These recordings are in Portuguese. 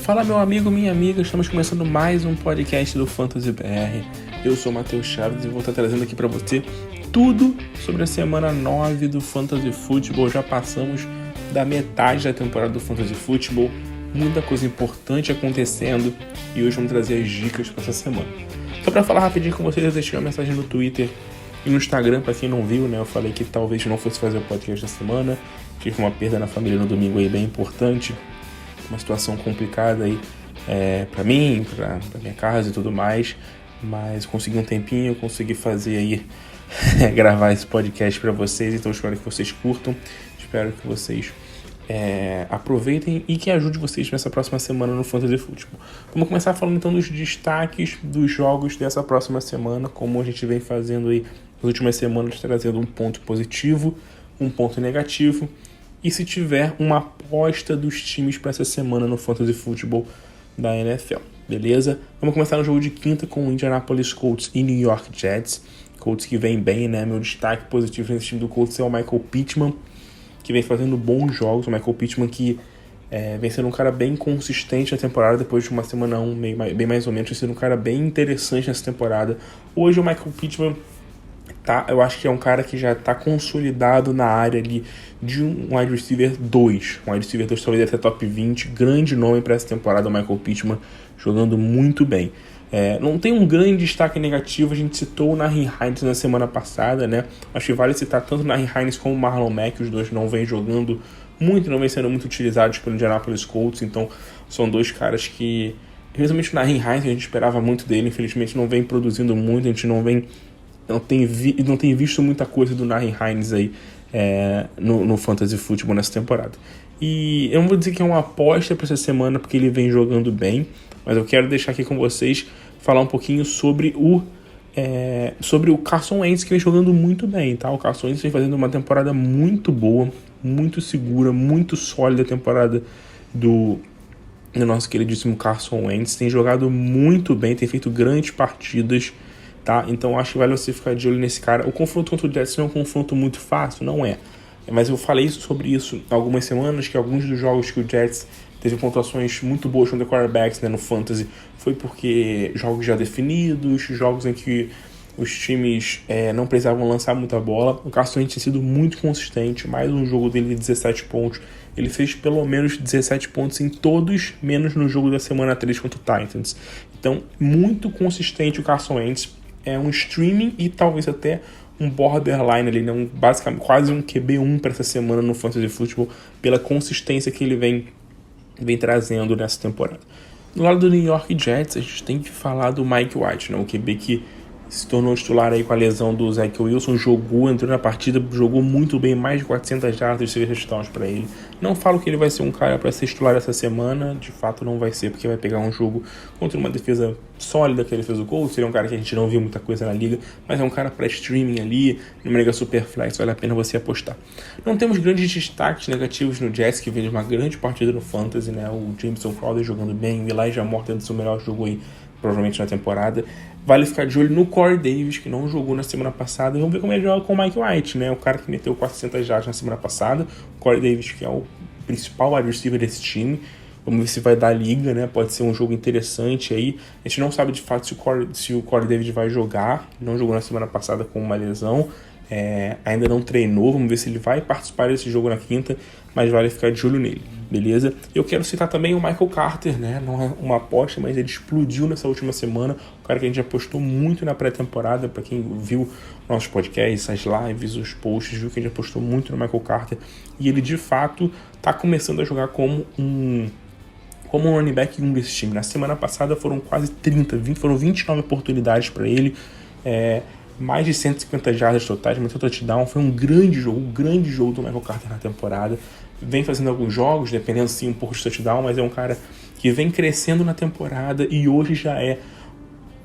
Fala meu amigo, minha amiga, estamos começando mais um podcast do Fantasy BR. Eu sou o Matheus Chaves e vou estar trazendo aqui para você tudo sobre a semana 9 do Fantasy Football. Já passamos da metade da temporada do Fantasy Football, muita coisa importante acontecendo e hoje vamos trazer as dicas para essa semana. Só para falar rapidinho com vocês, eu deixei uma mensagem no Twitter e no Instagram, para quem não viu, né? Eu falei que talvez não fosse fazer o podcast da semana, tive uma perda na família no domingo aí bem importante, uma situação complicada aí para mim, para minha casa e tudo mais, mas consegui um tempinho, consegui fazer aí gravar esse podcast para vocês, então espero que vocês curtam, espero que vocês aproveitem e que ajude vocês nessa próxima semana no Fantasy Football. Vamos começar falando então dos destaques dos jogos dessa próxima semana, como a gente vem fazendo aí nas últimas semanas, trazendo um ponto positivo, um ponto negativo, e se tiver uma aposta dos times para essa semana no Fantasy Football da NFL, beleza? Vamos começar no jogo de quinta com o Indianapolis Colts e New York Jets. Colts que vem bem, né? Meu destaque positivo nesse time do Colts é o Michael Pittman, que vem fazendo bons jogos. O Michael Pittman que vem sendo um cara bem consistente na temporada, depois de uma semana bem mais ou menos, vem sendo um cara bem interessante nessa temporada. Hoje o Michael Pittman eu acho que é um cara que já está consolidado na área ali de um wide receiver 2. Um wide receiver 2 talvez até top 20. Grande nome para essa temporada, o Michael Pittman jogando muito bem. Não tem um grande destaque negativo, a gente citou o Nyheim Hines na semana passada, né? Acho que vale citar tanto o Nyheim Hines como o Marlon Mack, os dois não vêm jogando muito, não vêm sendo muito utilizados pelo Indianapolis Colts, então são dois caras que, principalmente o Nyheim Hines, a gente esperava muito dele, infelizmente não vem produzindo muito, a gente não tem visto muita coisa do Nyheim Hines aí no Fantasy Football nessa temporada. E eu não vou dizer que é uma aposta para essa semana, porque ele vem jogando bem, mas eu quero deixar aqui com vocês, falar um pouquinho sobre o Carson Wentz, que vem jogando muito bem, tá? O Carson Wentz vem fazendo uma temporada muito boa, muito segura, muito sólida a temporada do nosso queridíssimo Carson Wentz. Tem jogado muito bem, tem feito grandes partidas, tá? Então acho que vale você ficar de olho nesse cara. O confronto contra o Jets não é um confronto muito fácil, não é. Mas eu falei sobre isso há algumas semanas, que alguns dos jogos que o Jets teve pontuações muito boas contra quarterbacks, né, no Fantasy, foi porque jogos já definidos, jogos em que os times não precisavam lançar muita bola. O Carson Wentz tem sido muito consistente, mais um jogo dele de 17 pontos. Ele fez pelo menos 17 pontos em todos, menos no jogo da semana 3 contra o Titans. Então, muito consistente o Carson Wentz. É um streaming e talvez até um borderline ali, né? Basicamente quase um QB1 para essa semana no Fantasy Football, pela consistência que ele vem trazendo nessa temporada. Do lado do New York Jets, a gente tem que falar do Mike White, né? O QB que se tornou titular aí com a lesão do Zach Wilson, entrou na partida, jogou muito bem, mais de 400 jardas, 6 touchdowns para ele. Não falo que ele vai ser um cara para ser titular essa semana, de fato não vai ser, porque vai pegar um jogo contra uma defesa sólida que ele fez o Colts. Ele é um cara que a gente não viu muita coisa na liga, mas é um cara para streaming ali, numa liga super flex, vale a pena você apostar. Não temos grandes destaques negativos no Jets, que vem de uma grande partida no Fantasy, né? O Jameson Crowder jogando bem, o Elijah Moore tendo seu melhor jogo aí, provavelmente na temporada. Vale ficar de olho no Corey Davis, que não jogou na semana passada. E vamos ver como ele joga com o Mike White, né? O cara que meteu 400 jardas na semana passada. O Corey Davis, que é o principal wide receiver desse time. Vamos ver se vai dar liga, né? Pode ser um jogo interessante aí. A gente não sabe de fato se o Corey Davis vai jogar. Não jogou na semana passada com uma lesão. Ainda não treinou. Vamos ver se ele vai participar desse jogo na quinta. Mas vale ficar de olho nele, beleza? Eu quero citar também o Michael Carter, né? Não é uma aposta, mas ele explodiu nessa última semana. O cara que a gente apostou muito na pré-temporada. Para quem viu nossos podcasts, as lives, os posts, viu que a gente apostou muito no Michael Carter. E ele, de fato, está começando a jogar como um running back desse time. Na semana passada foram quase foram 29 oportunidades para ele. Mais de 150 jardas totais, muito touchdown. Foi um grande jogo do Michael Carter na temporada. Vem fazendo alguns jogos, dependendo sim um pouco de touchdown, mas é um cara que vem crescendo na temporada e hoje já é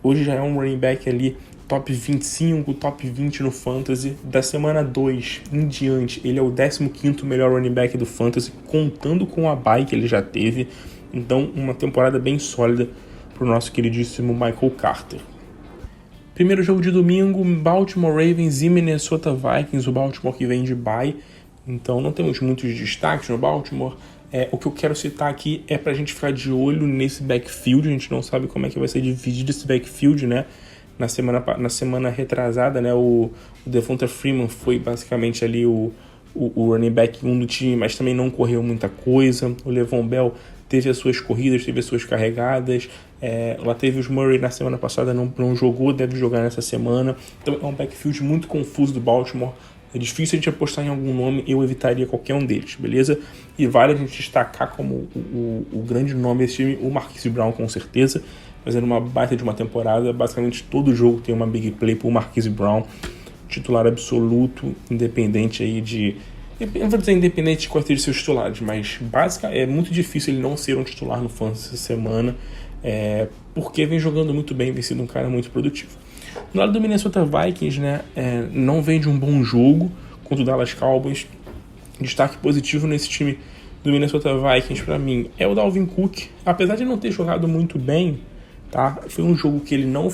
um running back ali top 25, top 20 no Fantasy. Da semana 2 em diante, ele é o 15º melhor running back do Fantasy, contando com a bye que ele já teve. Então, uma temporada bem sólida para o nosso queridíssimo Michael Carter. Primeiro jogo de domingo, Baltimore Ravens e Minnesota Vikings. O Baltimore que vem de bye, então não temos muitos destaques no Baltimore. O que eu quero citar aqui é pra gente ficar de olho nesse backfield. A gente não sabe como é que vai ser dividido esse backfield, né? Na semana retrasada, né? O Devonta Freeman foi basicamente ali o running back 1 do time, mas também não correu muita coisa. O Le'Veon Bell teve as suas corridas, teve as suas carregadas. Lá teve os Murray na semana passada, não jogou, deve jogar nessa semana. Então é um backfield muito confuso do Baltimore. É difícil a gente apostar em algum nome, eu evitaria qualquer um deles, beleza? E vale a gente destacar como o grande nome desse time, o Marquise Brown, com certeza, fazendo uma baita de uma temporada. Basicamente todo jogo tem uma big play pro Marquise Brown, titular absoluto, independente aí de... Eu não vou dizer independente de quais sejam seus titulares, mas basicamente é muito difícil ele não ser um titular no Fantasy essa semana, porque vem jogando muito bem, vem sendo um cara muito produtivo. No lado do Minnesota Vikings, né, não vem de um bom jogo contra o Dallas Cowboys. Destaque positivo nesse time do Minnesota Vikings para mim é o Dalvin Cook. Apesar de não ter jogado muito bem, tá? Foi um jogo que ele não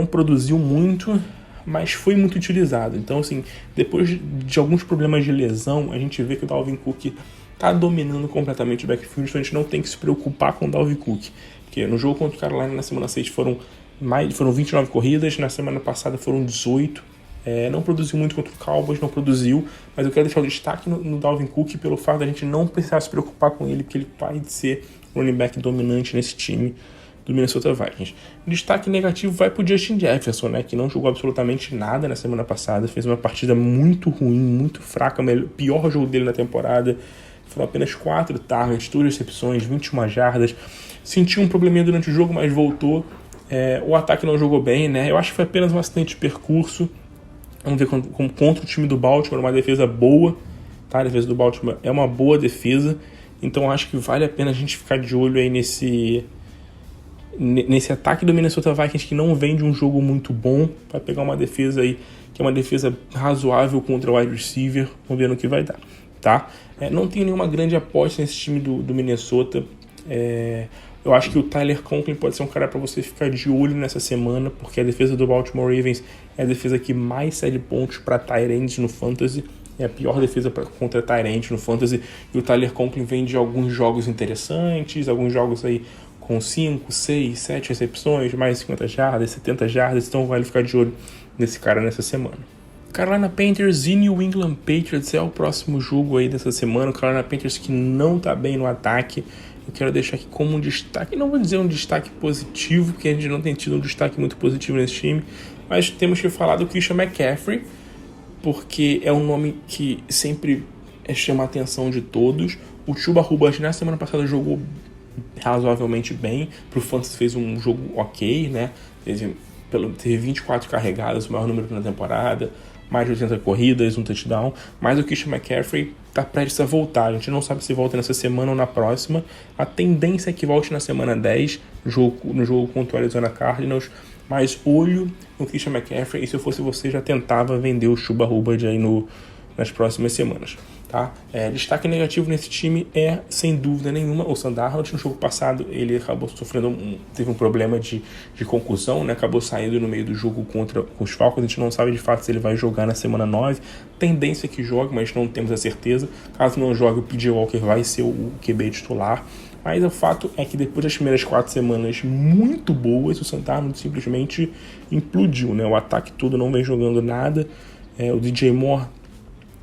produziu muito, mas foi muito utilizado. Então, assim, depois de alguns problemas de lesão, a gente vê que o Dalvin Cook tá dominando completamente o backfield, então a gente não tem que se preocupar com o Dalvin Cook. Porque no jogo contra o Carolina na semana 6 foram 29 corridas, na semana passada foram 18. Não produziu muito contra o Cowboys, não produziu, mas eu quero deixar o destaque no Dalvin Cook pelo fato da gente não precisar se preocupar com ele, porque ele vai ser running back dominante nesse time do Minnesota Vikings. O destaque negativo vai pro Justin Jefferson, né, que não jogou absolutamente nada na semana passada, fez uma partida muito ruim, muito fraca, pior jogo dele na temporada. Foram apenas 4 targets, 2 recepções, 21 jardas. Sentiu um probleminha durante o jogo, mas voltou. O ataque não jogou bem, né? Eu acho que foi apenas um acidente de percurso. Vamos ver como contra o time do Baltimore, uma defesa boa, tá? A defesa do Baltimore é uma boa defesa. Então acho que vale a pena a gente ficar de olho aí nesse ataque do Minnesota Vikings, que não vem de um jogo muito bom. Vai pegar uma defesa aí que é uma defesa razoável contra o wide receiver. Vamos ver no que vai dar, tá? Não tenho nenhuma grande aposta nesse time do Minnesota. Eu acho que o Tyler Conklin pode ser um cara para você ficar de olho nessa semana, porque a defesa do Baltimore Ravens é a defesa que mais cede pontos para tight ends no Fantasy. É a pior defesa contra tight end no Fantasy. E o Tyler Conklin vem de alguns jogos interessantes, alguns jogos aí com 5, 6, 7 recepções, mais 50 jardas, 70 jardas. Então vale ficar de olho nesse cara nessa semana. Carolina Panthers e New England Patriots é o próximo jogo aí dessa semana. O Carolina Panthers que não tá bem no ataque. Eu quero deixar aqui como um destaque, não vou dizer um destaque positivo, porque a gente não tem tido um destaque muito positivo nesse time, mas temos que falar do Christian McCaffrey, porque é um nome que sempre chama a atenção de todos. O Chuba Hubbard na semana passada jogou razoavelmente bem, pro Fantasy fez um jogo ok, né? Teve 24 carregadas, o maior número na temporada, mais de 80 corridas, um touchdown, mas o Christian McCaffrey está prestes a voltar. A gente não sabe se volta nessa semana ou na próxima. A tendência é que volte na semana 10, no jogo contra o Arizona Cardinals, mas olho no Christian McCaffrey, e se eu fosse você já tentava vender o Chuba Hubbard aí nas próximas semanas. Tá? Destaque negativo nesse time é, sem dúvida nenhuma, o Sam Darnold. No jogo passado ele acabou sofrendo teve um problema de concussão, né? Acabou saindo no meio do jogo contra os Falcons. A gente não sabe de fato se ele vai jogar na semana 9. Tendência é que jogue, mas não temos a certeza. Caso não jogue, o P.J. Walker vai ser o QB titular. Mas o fato é que depois das primeiras 4 semanas muito boas, o Sam Darnold simplesmente implodiu, né? O ataque todo não vem jogando nada. O DJ Moore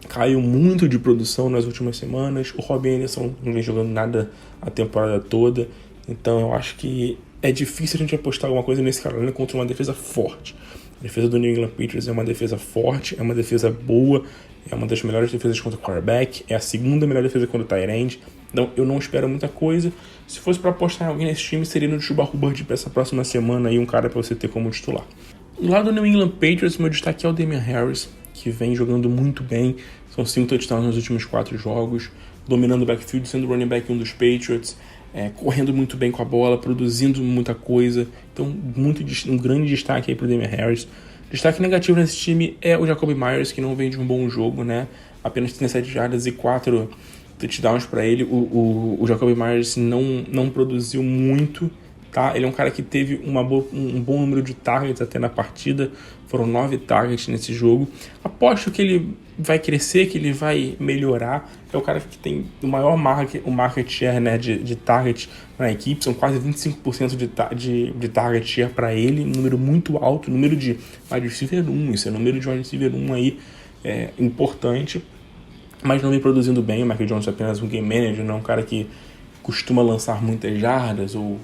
caiu muito de produção nas últimas semanas. O Robin Anderson não vem jogando nada a temporada toda. Então eu acho que é difícil a gente apostar alguma coisa nesse Carolina contra uma defesa forte. A defesa do New England Patriots é uma defesa forte, é uma defesa boa, é uma das melhores defesas contra o quarterback, é a segunda melhor defesa contra o tight end. Então eu não espero muita coisa. Se fosse para apostar em alguém nesse time, seria no Chuba Hubbard para essa próxima semana aí, um cara para você ter como titular. Do lado do New England Patriots, meu destaque é o Damian Harris, que vem jogando muito bem. São 5 touchdowns nos últimos 4 jogos, dominando o backfield, sendo o running back um dos Patriots, correndo muito bem com a bola, produzindo muita coisa. Então, um grande destaque aí para o Damian Harris. Destaque negativo nesse time é o Jacoby Myers, que não vem de um bom jogo, né? Apenas 37 jardas e 4 touchdowns para ele. O Jacoby Myers não produziu muito. Tá? Ele é um cara que teve um bom número de targets até na partida. Foram 9 targets nesse jogo. Aposto que ele vai crescer, que ele vai melhorar. É o cara que tem o maior market share, né, de target na equipe, são quase 25% de target share para ele, um número muito alto, número de wide receiver 1, isso é número de wide receiver 1 aí importante, mas não vem produzindo bem. O Mac Jones é apenas um game manager, não é um cara que costuma lançar muitas jardas ou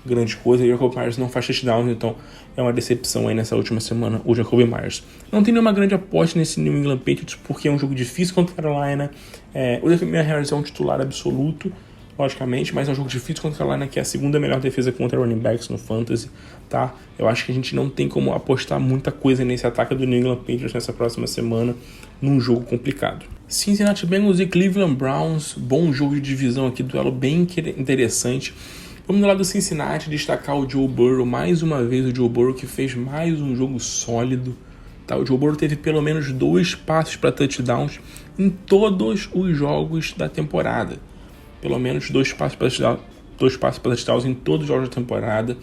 grande coisa, e o Jacoby Myers não faz touchdowns, então é uma decepção aí nessa última semana o Jacoby Myers. Não tem nenhuma grande aposta nesse New England Patriots, porque é um jogo difícil contra a Carolina. O Damian Harris é um titular absoluto, logicamente, mas é um jogo difícil contra a Carolina, que é a segunda melhor defesa contra running backs no Fantasy, tá? Eu acho que a gente não tem como apostar muita coisa nesse ataque do New England Patriots nessa próxima semana, num jogo complicado. Cincinnati Bengals e Cleveland Browns, bom jogo de divisão aqui, duelo bem interessante. Vamos do lado do Cincinnati destacar o Joe Burrow, mais uma vez o Joe Burrow, que fez mais um jogo sólido. Tá? O Joe Burrow teve pelo menos 2 passes para touchdowns em todos os jogos da temporada. Pelo menos 2 passes para touchdowns em todos os jogos da temporada.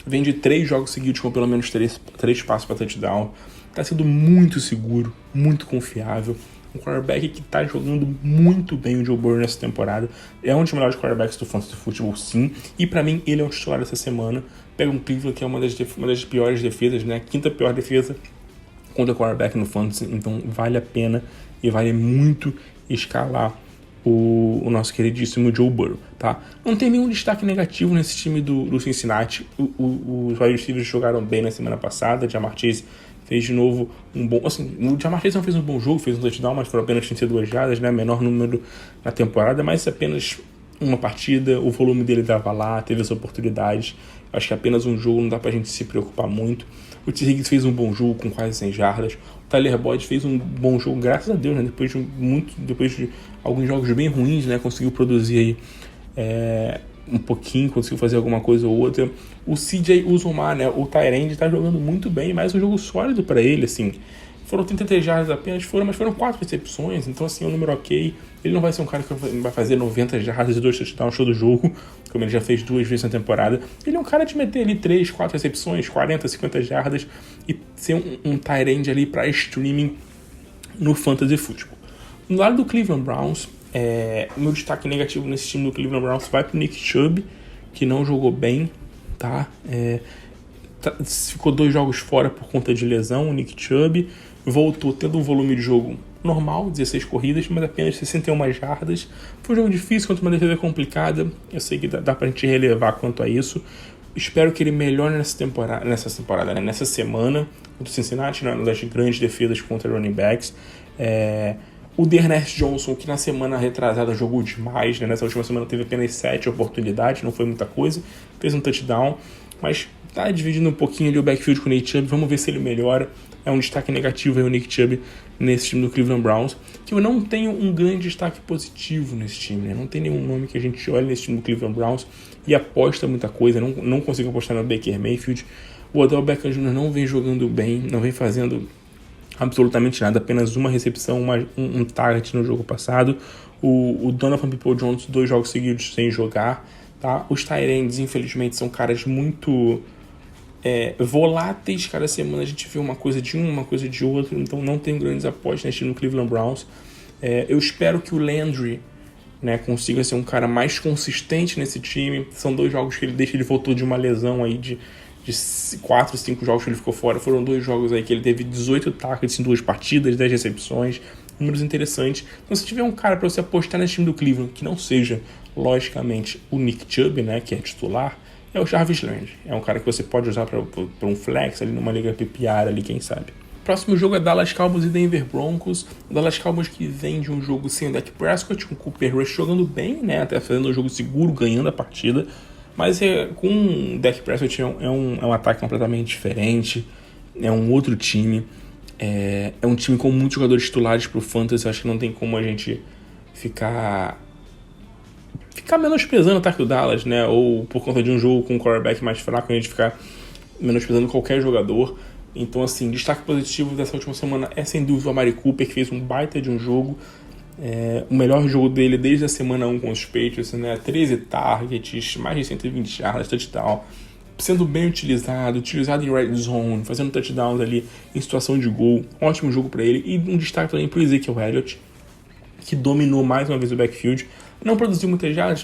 Vem de 3 jogos seguidos com pelo menos 3 passes para touchdown. Está sendo muito seguro, muito confiável. Um quarterback que está jogando muito bem, o Joe Burrow, nessa temporada. É um dos melhores quarterbacks do Fantasy Football, sim. E para mim, ele é o titular dessa semana. Pega um Cleveland, que é uma das piores defesas, né? A 5ª pior defesa contra quarterback no Fantasy. Então vale a pena e vale muito escalar o nosso queridíssimo Joe Burrow, tá? Não tem nenhum destaque negativo nesse time do Cincinnati. Os wide receivers jogaram bem na semana passada. Ja'Marr Chase fez de novo um bom... Assim, o Ja'Marr Chase não fez um bom jogo, fez um touchdown, mas foram apenas 32 jardas, né? Menor número na temporada, mas apenas uma partida, o volume dele dava lá, teve as oportunidades. Acho que apenas um jogo, não dá pra gente se preocupar muito. O T. Higgins fez um bom jogo com quase 100 jardas. O Tyler Boyd fez um bom jogo, graças a Deus, né? Depois de alguns jogos bem ruins, né? Conseguiu produzir aí um pouquinho, conseguiu fazer alguma coisa ou outra. O CJ Uzomah, né? O Tight end, tá jogando muito bem, mas um jogo sólido para ele, assim. Foram 33 jardas apenas, mas foram 4 recepções, então assim, é um número ok. Ele não vai ser um cara que vai fazer 90 jardas e 2 touchdowns show do jogo, como ele já fez 2 vezes na temporada. Ele é um cara de meter ali 3, 4 recepções, 40, 50 jardas e ser um tight end ali para streaming no Fantasy Football. No lado do Cleveland Browns, o meu destaque negativo nesse time do Cleveland Browns vai pro Nick Chubb, que não jogou bem, tá? Ficou 2 jogos fora por conta de lesão. O Nick Chubb voltou tendo um volume de jogo normal, 16 corridas, mas apenas 61 jardas. Foi um jogo difícil contra uma defesa complicada. Eu sei que dá pra gente relevar quanto a isso. Espero que ele melhore nessa semana contra o Cincinnati, uma das grandes defesas contra running backs. O D'Ernest Johnson, que na semana retrasada jogou demais, né? Nessa última semana teve apenas 7 oportunidades, não foi muita coisa, fez um touchdown, mas tá dividindo um pouquinho ali o backfield com o Nick Chubb. Vamos ver se ele melhora. É um destaque negativo aí o Nick Chubb nesse time do Cleveland Browns, que eu não tenho um grande destaque positivo nesse time, né? Não tem nenhum nome que a gente olhe nesse time do Cleveland Browns e aposta muita coisa. Não consigo apostar no Baker Mayfield. O Odell Beckham Jr. não vem jogando bem, não vem fazendo absolutamente nada, apenas uma recepção, um target no jogo passado. O Donovan Peoples-Jones, 2 jogos seguidos sem jogar, tá? Os tight ends, infelizmente, são caras muito voláteis. Cada semana a gente vê uma coisa de uma coisa de outra, então não tem grandes apostas nesse time no Cleveland Browns. Eu espero que o Landry, né, consiga ser um cara mais consistente nesse time. São 2 jogos que ele voltou de uma lesão aí de 4, 5 jogos que ele ficou fora. Foram 2 jogos aí que ele teve 18 targets em 2 partidas, 10 recepções, números interessantes. Então, se tiver um cara para você apostar nesse time do Cleveland, que não seja, logicamente, o Nick Chubb, né, que é titular, é o Jarvis Landry. É um cara que você pode usar para um flex ali numa liga PPR ali, quem sabe. Próximo jogo é Dallas Cowboys e Denver Broncos. O Dallas Cowboys que vem de um jogo sem o Dak Prescott, com o Cooper Rush jogando bem, né, até fazendo um jogo seguro, ganhando a partida. Mas com o Dak Prescott é um ataque completamente diferente, é um outro time, é um time com muitos jogadores titulares pro Fantasy. Acho que não tem como a gente ficar menosprezando o ataque do Dallas, né? Ou por conta de um jogo com um quarterback mais fraco, a gente ficar menosprezando qualquer jogador. Então, assim, destaque positivo dessa última semana é sem dúvida o Amari Cooper, que fez um baita de um jogo. O melhor jogo dele desde a semana 1 com os Patriots, né? 13 targets, mais de 120 jardas, touchdown. sendo bem utilizado em red zone, fazendo touchdowns ali em situação de gol. Ótimo jogo para ele. E um destaque também para o Ezekiel Elliott, que dominou mais uma vez o backfield. Não produziu muitas jardas,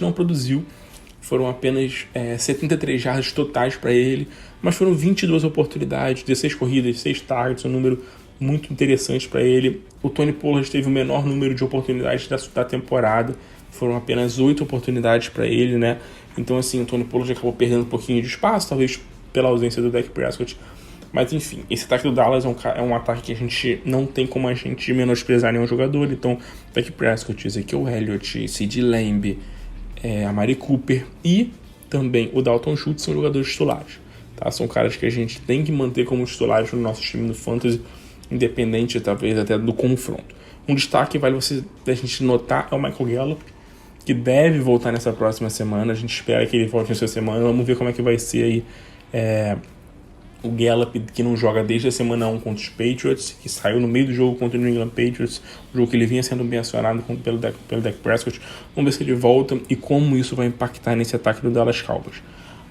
foram apenas 73 jardas totais para ele, mas foram 22 oportunidades, 16 corridas, 6 targets, um número muito interessante para ele. O Tony Pollard teve o menor número de oportunidades da temporada, foram apenas 8 oportunidades para ele, né? Então, assim, o Tony Pollard acabou perdendo um pouquinho de espaço, talvez pela ausência do Dak Prescott. Mas, enfim, esse ataque do Dallas é um ataque que a gente não tem como a gente menosprezar nenhum jogador. Então, Dak Prescott, Ezekiel Elliott, CeeDee Lamb, a Mari Cooper e também o Dalton Schultz são jogadores titulares. Tá? São caras que a gente tem que manter como titulares no nosso time do Fantasy, independente, talvez, até do confronto. Um destaque vale a gente notar é o Michael Gallup, que deve voltar nessa próxima semana. A gente espera que ele volte nessa semana. Vamos ver como é que vai ser aí o Gallup, que não joga desde a semana 1 contra os Patriots, que saiu no meio do jogo contra o New England Patriots, um jogo que ele vinha sendo bem acionado pelo Dak Prescott. Vamos ver se ele volta e como isso vai impactar nesse ataque do Dallas Cowboys.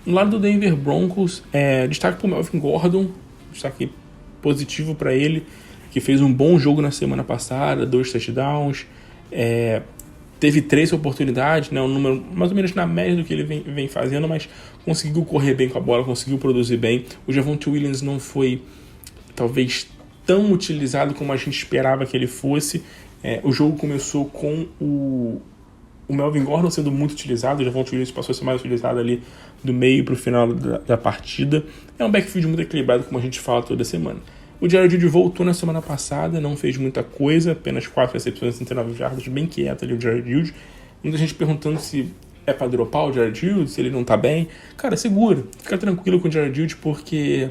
No lado do Denver Broncos, destaque para o Melvin Gordon, destaque positivo para ele, que fez um bom jogo na semana passada, 2 touchdowns, teve 3 oportunidades, né, um número mais ou menos na média do que ele vem fazendo, mas conseguiu correr bem com a bola, conseguiu produzir bem. O Javonte Williams não foi, talvez, tão utilizado como a gente esperava que ele fosse. O jogo começou com o Melvin Gordon sendo muito utilizado, o Javonte Williams passou a ser mais utilizado ali do meio para o final da partida. É um backfield muito equilibrado, como a gente fala toda semana. O Jared Judy voltou na semana passada, não fez muita coisa, apenas 4 recepções, 69 jardas, bem quieto ali o Jared Judy. Muita gente perguntando se é pra dropar o Jared Judy, se ele não tá bem. Cara, segura, fica tranquilo com o Jared Judy, porque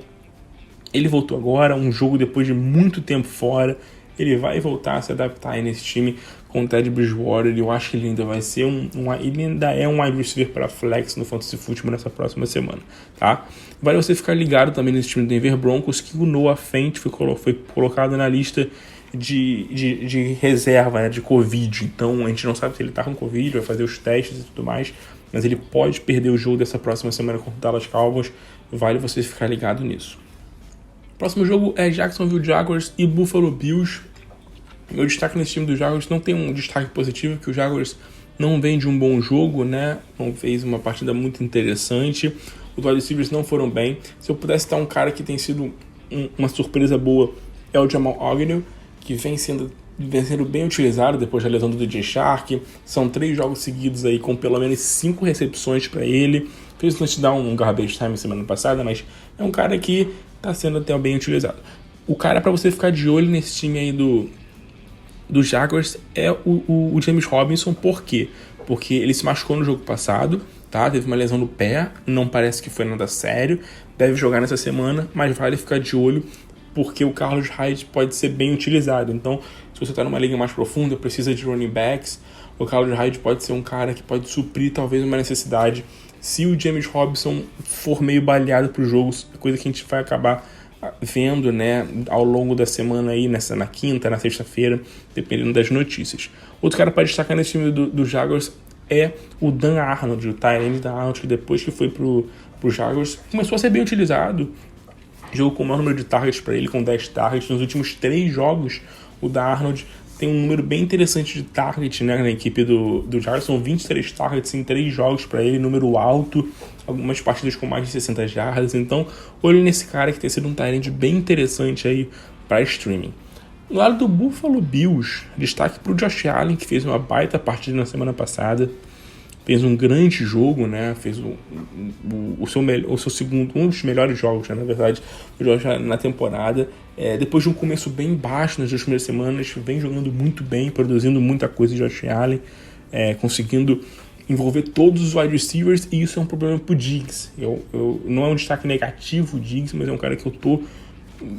ele voltou agora, um jogo depois de muito tempo fora. Ele vai voltar a se adaptar aí nesse time com o Teddy Bridgewater. Eu acho que ele ainda vai ser ele ainda é um wide receiver para flex no Fantasy Football nessa próxima semana, tá? Vale você ficar ligado também nesse time do Denver Broncos, que o Noah Fant foi colocado na lista de reserva, né, de Covid. Então a gente não sabe se ele tá com Covid, vai fazer os testes e tudo mais, mas ele pode perder o jogo dessa próxima semana contra o Dallas Cowboys. Vale você ficar ligado nisso. Próximo jogo é Jacksonville Jaguars e Buffalo Bills. Meu destaque nesse time dos Jaguars não tem um destaque positivo, que o Jaguars não vem de um bom jogo, né? Não fez uma partida muito interessante. Os wide receivers não foram bem. Se eu pudesse dar um cara que tem sido uma surpresa boa, é o Jamal Agnew, que vem sendo bem utilizado depois da lesão do DJ Shark. São 3 jogos seguidos aí com pelo menos 5 recepções para ele. Fez um touchdown, um garbage time semana passada, mas é um cara que está sendo até bem utilizado. O cara para você ficar de olho nesse time aí do Jaguars é o James Robinson. Por quê? Porque ele se machucou no jogo passado, tá? Teve uma lesão no pé, não parece que foi nada sério, deve jogar nessa semana, mas vale ficar de olho, porque o Carlos Hyde pode ser bem utilizado. Então, se você está numa liga mais profunda, precisa de running backs, o Carlos Hyde pode ser um cara que pode suprir talvez uma necessidade. Se o James Robinson for meio baleado para o jogo, coisa que a gente vai acabar vendo, né, ao longo da semana aí, na quinta, na sexta-feira, dependendo das notícias. Outro cara para destacar nesse time do Jaguars é o Dan Arnold, o tight end da Arnold, que depois que foi pro Jaguars começou a ser bem utilizado. Jogou com o maior número de targets para ele, com 10 targets. Nos últimos 3 jogos, o da Arnold tem um número bem interessante de target, né, na equipe do Jaguars. São 23 targets em 3 jogos para ele, número alto, algumas partidas com mais de 60 jardas. Então, olho nesse cara que tem sido um tight end bem interessante aí para streaming. No lado do Buffalo Bills, destaque para o Josh Allen, que fez uma baita partida na semana passada. Fez um grande jogo, né? Fez o seu segundo, um dos melhores jogos, né? Na verdade, o Josh Allen na temporada. Depois de um começo bem baixo nas 2 primeiras semanas, vem jogando muito bem, produzindo muita coisa de Josh Allen, conseguindo envolver todos os wide receivers, e isso é um problema pro Diggs. Não é um destaque negativo o Diggs, mas é um cara que eu tô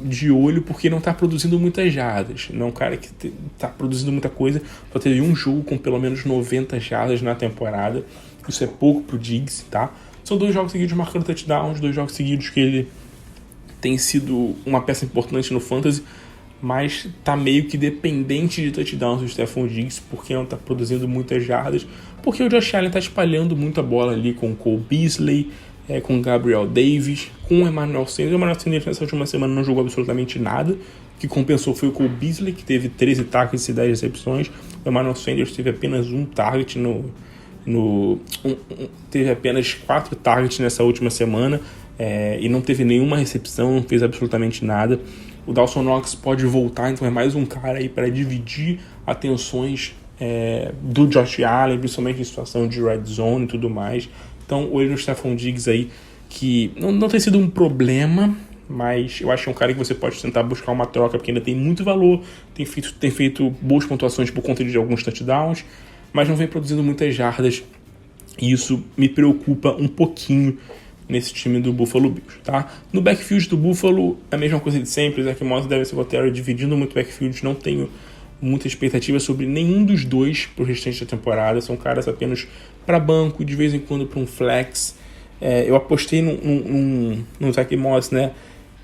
de olho porque não tá produzindo muitas jardas. Não é um cara que tá produzindo muita coisa. Só teve um jogo com pelo menos 90 jardas na temporada. Isso é pouco pro Diggs, tá? São 2 jogos seguidos marcando touchdowns, 2 jogos seguidos que ele tem sido uma peça importante no Fantasy, mas tá meio que dependente de touchdowns do Stephon Diggs, porque não tá produzindo muitas jardas, porque o Josh Allen tá espalhando muita bola ali com o Cole Beasley, com Gabriel Davis, com o Emmanuel Sanders. O Emmanuel Sanders nessa última semana não jogou absolutamente nada. O que compensou foi o Cole Beasley, que teve 13 targets e 10 recepções. O Emmanuel Sanders teve apenas um target teve apenas 4 targets nessa última semana, e não teve nenhuma recepção, não fez absolutamente nada. O Dawson Knox pode voltar, então é mais um cara aí para dividir atenções do Josh Allen, principalmente em situação de red zone e tudo mais. Então, olho no Stephon Diggs aí, que não tem sido um problema, mas eu acho que é um cara que você pode tentar buscar uma troca, porque ainda tem muito valor, tem feito boas pontuações por conta de alguns touchdowns, mas não vem produzindo muitas jardas, e isso me preocupa um pouquinho nesse time do Buffalo Bills, tá? No backfield do Buffalo, a mesma coisa de sempre, Zach Moss deve ser o dividindo muito o backfield, não tenho muita expectativa sobre nenhum dos dois pro restante da temporada, são caras apenas para banco, de vez em quando para um flex. Eu apostei no Zach Moss, né,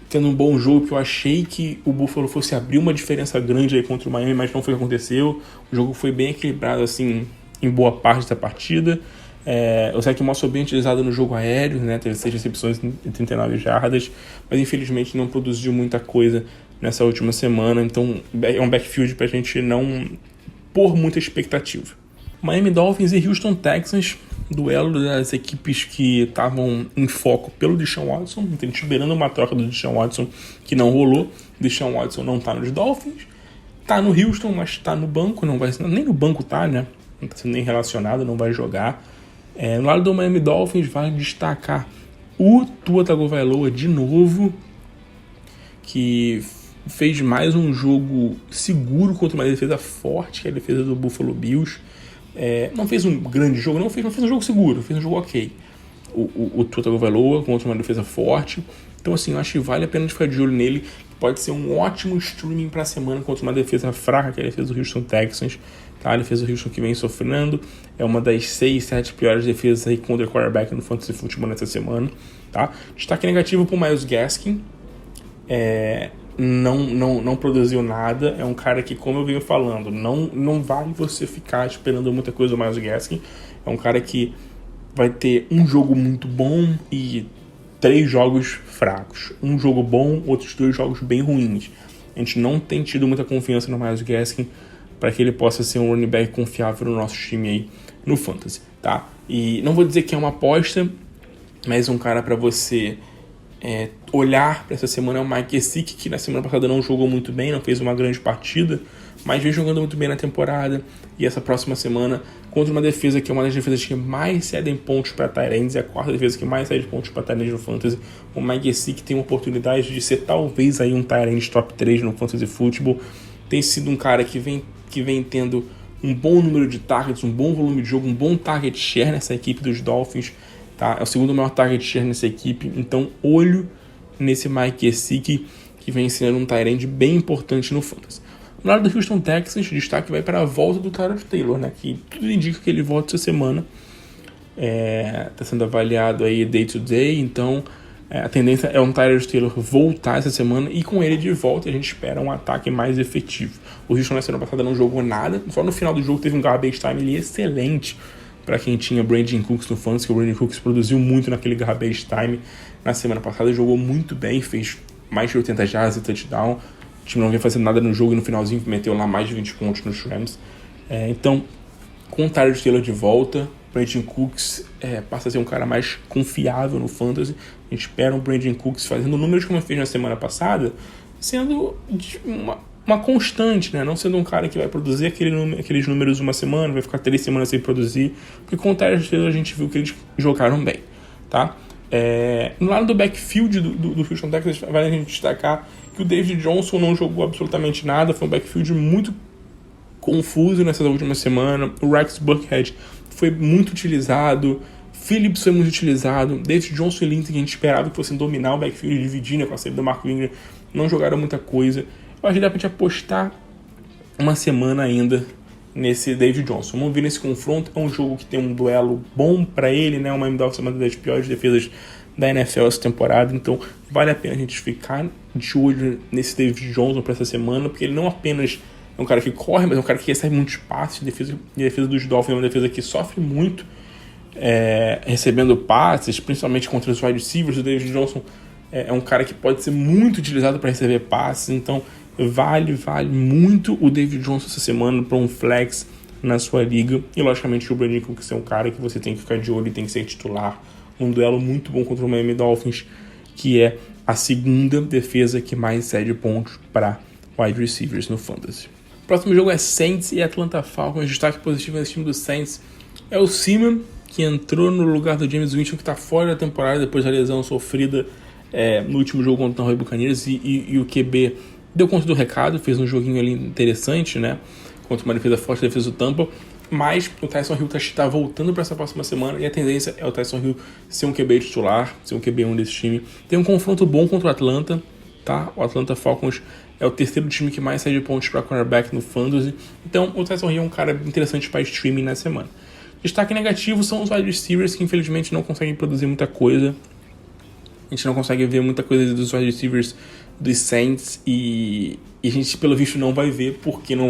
tendo um bom jogo, que eu achei que o Buffalo fosse abrir uma diferença grande aí contra o Miami, mas não foi o que aconteceu. O jogo foi bem equilibrado assim em boa parte da partida. O Zach Moss foi bem utilizado no jogo aéreo, né, teve 6 recepções e 39 jardas, mas infelizmente não produziu muita coisa nessa última semana, então é um backfield pra gente não pôr muita expectativa. Miami Dolphins e Houston Texans, duelo das equipes que estavam em foco pelo Deshaun Watson, então a gente esperando uma troca do Deshaun Watson que não rolou. Deshaun Watson não tá nos Dolphins, tá no Houston, mas tá no banco, não vai, nem no banco tá, né, não tá sendo nem relacionado, não vai jogar. No lado do Miami Dolphins, vale destacar o Tua Tagovailoa de novo, que fez mais um jogo seguro contra uma defesa forte, que é a defesa do Buffalo Bills. Não fez um grande jogo, não fez um jogo seguro, fez um jogo ok. O Tua Tagovailoa contra uma defesa forte. Então, assim, eu acho que vale a pena ficar de olho nele. Pode ser um ótimo streaming para a semana contra uma defesa fraca, que é a defesa do Houston Texans. Tá? A defesa do Houston que vem sofrendo. É uma das 6, 7 piores defesas aí contra o quarterback no Fantasy Football nessa semana. Tá? Destaque negativo para o Myles Gaskin. Não produziu nada. É um cara que, como eu venho falando, não vale você ficar esperando muita coisa do Myles Gaskin. É um cara que vai ter um jogo muito bom e 3 jogos fracos. Um jogo bom, outros 2 jogos bem ruins. A gente não tem tido muita confiança no Myles Gaskin para que ele possa ser um running back confiável no nosso time aí no Fantasy, tá? E não vou dizer que é uma aposta, mas um cara para você olhar para essa semana é o Mike Gesicki, que na semana passada não jogou muito bem, não fez uma grande partida, mas vem jogando muito bem na temporada. E essa próxima semana, contra uma defesa que é uma das defesas que mais cedem pontos para tight ends, é a 4ª defesa que mais cede pontos para tight ends no Fantasy, o Mike Gesicki tem uma oportunidade de ser talvez aí um tight end top 3 no Fantasy Football. Tem sido um cara que vem tendo um bom número de targets, um bom volume de jogo, um bom target share nessa equipe dos Dolphins. Tá? É o segundo maior target share nessa equipe, então olho nesse Mike Gesicki, que vem sendo um tight end bem importante no Fantasy. No lado do Houston Texans, o destaque vai para a volta do Tyrod Taylor, né? Que tudo indica que ele volta essa semana. Está sendo avaliado aí day to day, então a tendência é um Tyrod Taylor voltar essa semana, e com ele de volta a gente espera um ataque mais efetivo. O Houston na semana passada não jogou nada, só no final do jogo teve um garbage time ali excelente para quem tinha Brandon Cooks no Fantasy, que o Brandon Cooks produziu muito naquele garbage time na semana passada, jogou muito bem, fez mais de 80 jardas e touchdown. O time não vinha fazendo nada no jogo e no finalzinho meteu lá mais de 20 pontos nos Rams. Então, com o Tyrod Taylor de volta, Brandon Cooks passa a ser um cara mais confiável no Fantasy. A gente espera um Brandon Cooks fazendo números como fez na semana passada, sendo uma constante, né? Não sendo um cara que vai produzir aqueles números uma semana, vai ficar 3 semanas sem produzir, porque com o Tyrod Taylor a gente viu que eles jogaram bem, tá? No lado do backfield do Houston Texans, vale a gente destacar que o David Johnson não jogou absolutamente nada, foi um backfield muito confuso nessa última semana. O Rex Burkhead foi muito utilizado, Phillips foi muito utilizado, David Johnson e Lindsay, que a gente esperava que fossem dominar o backfield e dividir, né, com a saída do Mark Ingram, não jogaram muita coisa. Eu acho que dá pra gente apostar uma semana ainda nesse David Johnson. Vamos ver nesse confronto. É um jogo que tem um duelo bom para ele, né? O Miami Dolphins é uma das piores defesas da NFL essa temporada, então vale a pena a gente ficar de olho nesse David Johnson para essa semana, porque ele não apenas é um cara que corre, mas é um cara que recebe muito espaço. A defesa dos Dolphins é uma defesa que sofre muito recebendo passes, principalmente contra os wide receivers. O David Johnson é um cara que pode ser muito utilizado para receber passes, então vale muito o David Johnson essa semana para um flex na sua liga. E logicamente o Brandon Cooks é um cara que você tem que ficar de olho e tem que ser titular. Um duelo muito bom contra o Miami Dolphins, que é a segunda defesa que mais cede pontos para wide receivers no Fantasy. O próximo jogo é Saints e Atlanta Falcons. Destaque positivo nesse time do Saints é o Seaman, que entrou no lugar do James Winston, que está fora da temporada depois da lesão sofrida no último jogo contra o Tampa Bay Buccaneers, e o QB deu conta do recado, fez um joguinho ali interessante, né, contra uma defesa forte, a defesa do Tampa, mas o Tyson Hill está voltando para essa próxima semana e a tendência é o Tyson Hill ser um QB titular, ser um QB1 desse time. Tem um confronto bom contra o Atlanta, tá? O Atlanta Falcons é o terceiro time que mais cede pontos para quarterback no Fantasy, então o Tyson Hill é um cara interessante para streaming na semana. Destaque negativo são os wide receivers, que infelizmente não conseguem produzir muita coisa. A gente não consegue ver muita coisa dos wide receivers dos Saints e a gente, pelo visto, não vai ver, porque não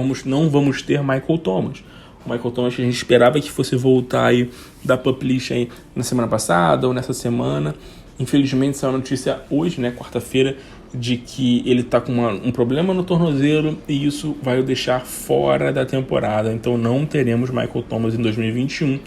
vamos ter Michael Thomas. O Michael Thomas, a gente esperava que fosse voltar aí da pup list aí na semana passada ou nessa semana. Infelizmente, saiu a notícia hoje, né, quarta-feira, de que ele tá com um problema no tornozelo e isso vai o deixar fora da temporada. Então não teremos Michael Thomas em 2021.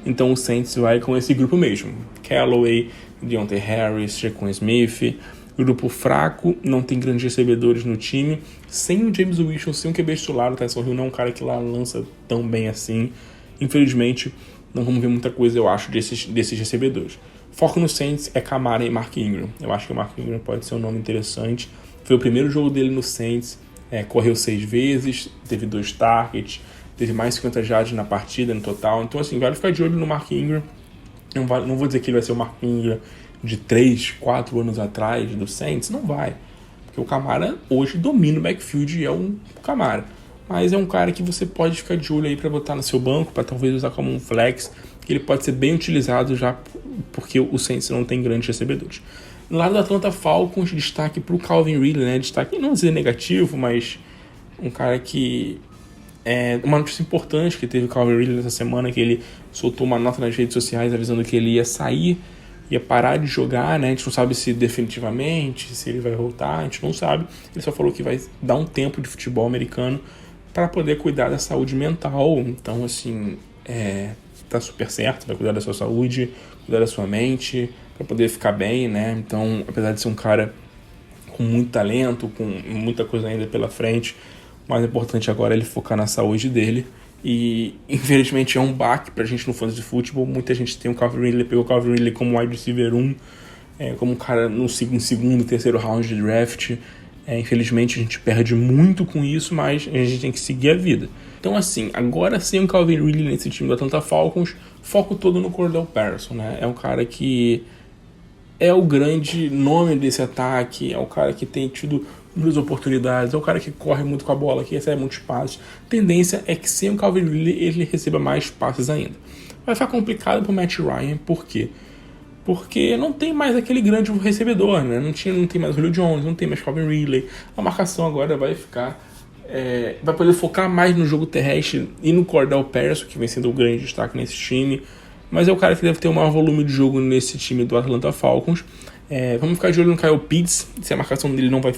Então o Saints vai com esse grupo mesmo. Callaway, Deontay Harris, Jaquan Smith. Grupo fraco, não tem grandes recebedores no time. Sem o James Winston, sem o QB titular, o Tyson Hill não é um cara que lá lança tão bem assim. Infelizmente, não vamos ver muita coisa, eu acho, desses recebedores. Foco no Saints é Kamara e Mark Ingram. Eu acho que o Mark Ingram pode ser um nome interessante. Foi o primeiro jogo dele no Saints, correu 6 vezes, teve 2 targets, teve mais 50 jardas na partida no total. Então, assim, vale ficar de olho no Mark Ingram. Não vou dizer que ele vai ser o Mark Ingram de 3, 4 anos atrás do Saints, não vai. Porque o Kamara hoje domina o backfield e é um Kamara. Mas é um cara que você pode ficar de olho aí para botar no seu banco, para talvez usar como um flex, que ele pode ser bem utilizado já porque o Saints não tem grandes recebedores. No lado do Atlanta Falcons, destaque para o Calvin Ridley, né? Destaque, não dizer negativo, mas um cara que uma notícia importante que teve o Calvin Ridley nessa semana, que ele soltou uma nota nas redes sociais avisando que ele ia sair, ia parar de jogar, né? A gente não sabe se definitivamente, se ele vai voltar, a gente não sabe. Ele só falou que vai dar um tempo de futebol americano para poder cuidar da saúde mental. Então, assim, tá super certo, vai cuidar da sua saúde, cuidar da sua mente, para poder ficar bem, né? Então, apesar de ser um cara com muito talento, com muita coisa ainda pela frente, o mais importante agora é ele focar na saúde dele. E infelizmente é um baque pra gente no Fantasy Football. Muita gente tem o Calvin Ridley, pegou o Calvin Ridley como wide receiver 1, como um cara no segundo, terceiro round de draft. Infelizmente a gente perde muito com isso, mas a gente tem que seguir a vida. Então, assim, agora sem o Calvin Ridley nesse time do Atlanta Falcons, foco todo no Cordell Patterson, né? É um cara que é o grande nome desse ataque, é o cara que tem tido muitas oportunidades, é o cara que corre muito com a bola, que recebe muitos passes. A tendência é que sem o Calvin Ridley ele receba mais passes ainda. Vai ficar complicado pro Matt Ryan, por quê? Porque não tem mais aquele grande recebedor, né? Não tem mais o Julio Jones, não tem mais Calvin Ridley. A marcação agora vai ficar... vai poder focar mais no jogo terrestre e no Cordell Patterson, que vem sendo o grande destaque nesse time. Mas é o cara que deve ter o maior volume de jogo nesse time do Atlanta Falcons. Vamos ficar de olho no Kyle Pitts, se a marcação dele não vai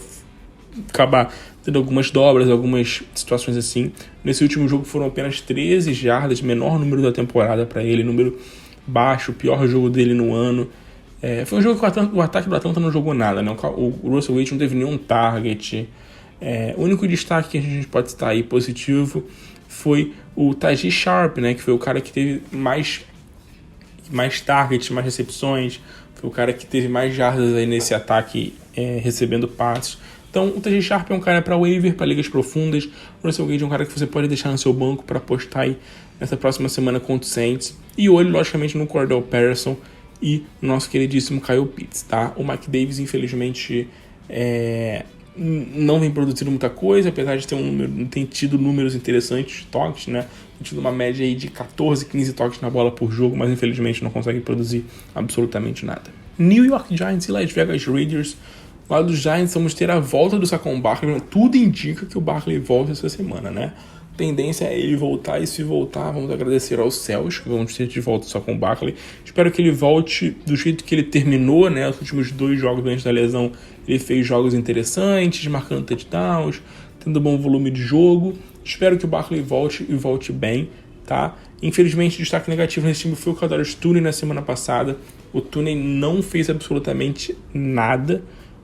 acabar tendo algumas dobras, algumas situações assim. Nesse último jogo foram apenas 13 jardas, menor número da temporada para ele, número baixo, pior jogo dele no ano. Foi um jogo que o ataque do Atlanta não jogou nada, né? O Russell Wilson não teve nenhum target. O único destaque que a gente pode citar aí positivo foi o Taji Sharp, né? Que foi o cara que teve mais targets, mais recepções, foi o cara que teve mais jardas aí nesse ataque, recebendo passes. Então o Taji Sharp é um cara para waiver, para ligas profundas. O Russell Gage é um cara que você pode deixar no seu banco para apostar aí nessa próxima semana contra o Saints. E olho, logicamente, no Cordell Patterson e no nosso queridíssimo Kyle Pitts, tá? O Mike Davis, infelizmente, não vem produzindo muita coisa, apesar de ter tido números interessantes de toques, né? Tem tido uma média aí de 14, 15 toques na bola por jogo, mas infelizmente não consegue produzir absolutamente nada. New York Giants e Las Vegas Raiders. Lá dos Giants vamos ter a volta do Saquon Barkley. Tudo indica que o Barkley volta essa semana, né? Tendência é ele voltar, e se voltar, vamos agradecer aos céus, que vamos ter de volta só com o Barkley. Espero que ele volte do jeito que ele terminou, né? Os últimos 2 jogos antes da lesão, ele fez jogos interessantes, marcando touchdowns, tendo bom volume de jogo. Espero que o Barkley volte e volte bem, tá? Infelizmente, destaque negativo nesse time foi o Kadarius Toney na semana passada. O Toney não fez absolutamente nada,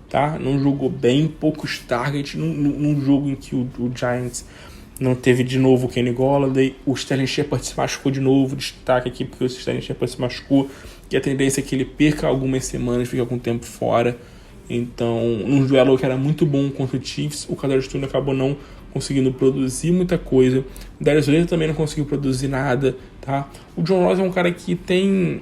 tá? Não jogou bem, poucos targets, num jogo em que o Giants não teve de novo o Kenny Golladay. O Sterling Shepard se machucou de novo. Destaque aqui porque o Sterling Shepard se machucou, e a tendência é que ele perca algumas semanas, fique algum tempo fora. Então, num duelo que era muito bom contra o Chiefs, o Kadarius Toney acabou não conseguindo produzir muita coisa. O Darius Slay também não conseguiu produzir nada, tá? O John Ross é um cara que tem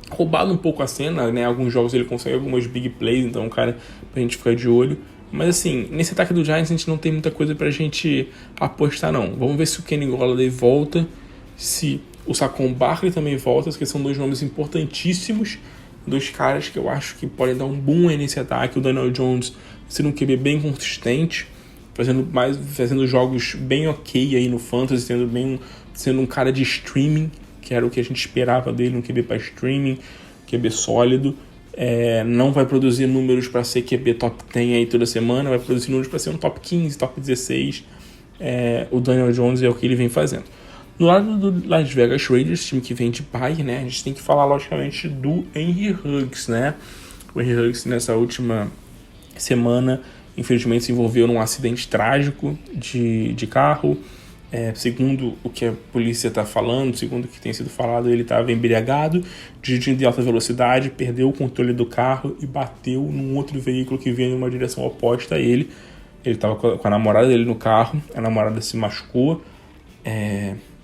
roubado um pouco a cena, né? Alguns jogos ele consegue algumas big plays, então é um cara pra gente ficar de olho. Mas assim, nesse ataque do Giants a gente não tem muita coisa pra gente apostar não. Vamos ver se o Kenny Golladay volta, se o Saquon Barkley também volta, que são 2 nomes importantíssimos, 2 caras que eu acho que podem dar um boom aí nesse ataque. O Daniel Jones sendo um QB bem consistente, fazendo jogos bem ok aí no Fantasy, sendo um cara de streaming, que era o que a gente esperava dele, um QB para streaming, QB sólido. Não vai produzir números para ser QB top 10 aí toda semana, vai produzir números para ser um top 15, top 16. O Daniel Jones é o que ele vem fazendo. No lado do Las Vegas Raiders, time que vem de bye, né, a gente tem que falar logicamente do Henry Ruggs, né? O Henry Ruggs nessa última semana infelizmente se envolveu num acidente trágico de carro. Segundo o que a polícia está falando, segundo o que tem sido falado, ele estava embriagado, dirigindo de alta velocidade, perdeu o controle do carro e bateu num outro veículo que vinha em uma direção oposta a ele. Ele estava com a namorada dele no carro, a namorada se machucou,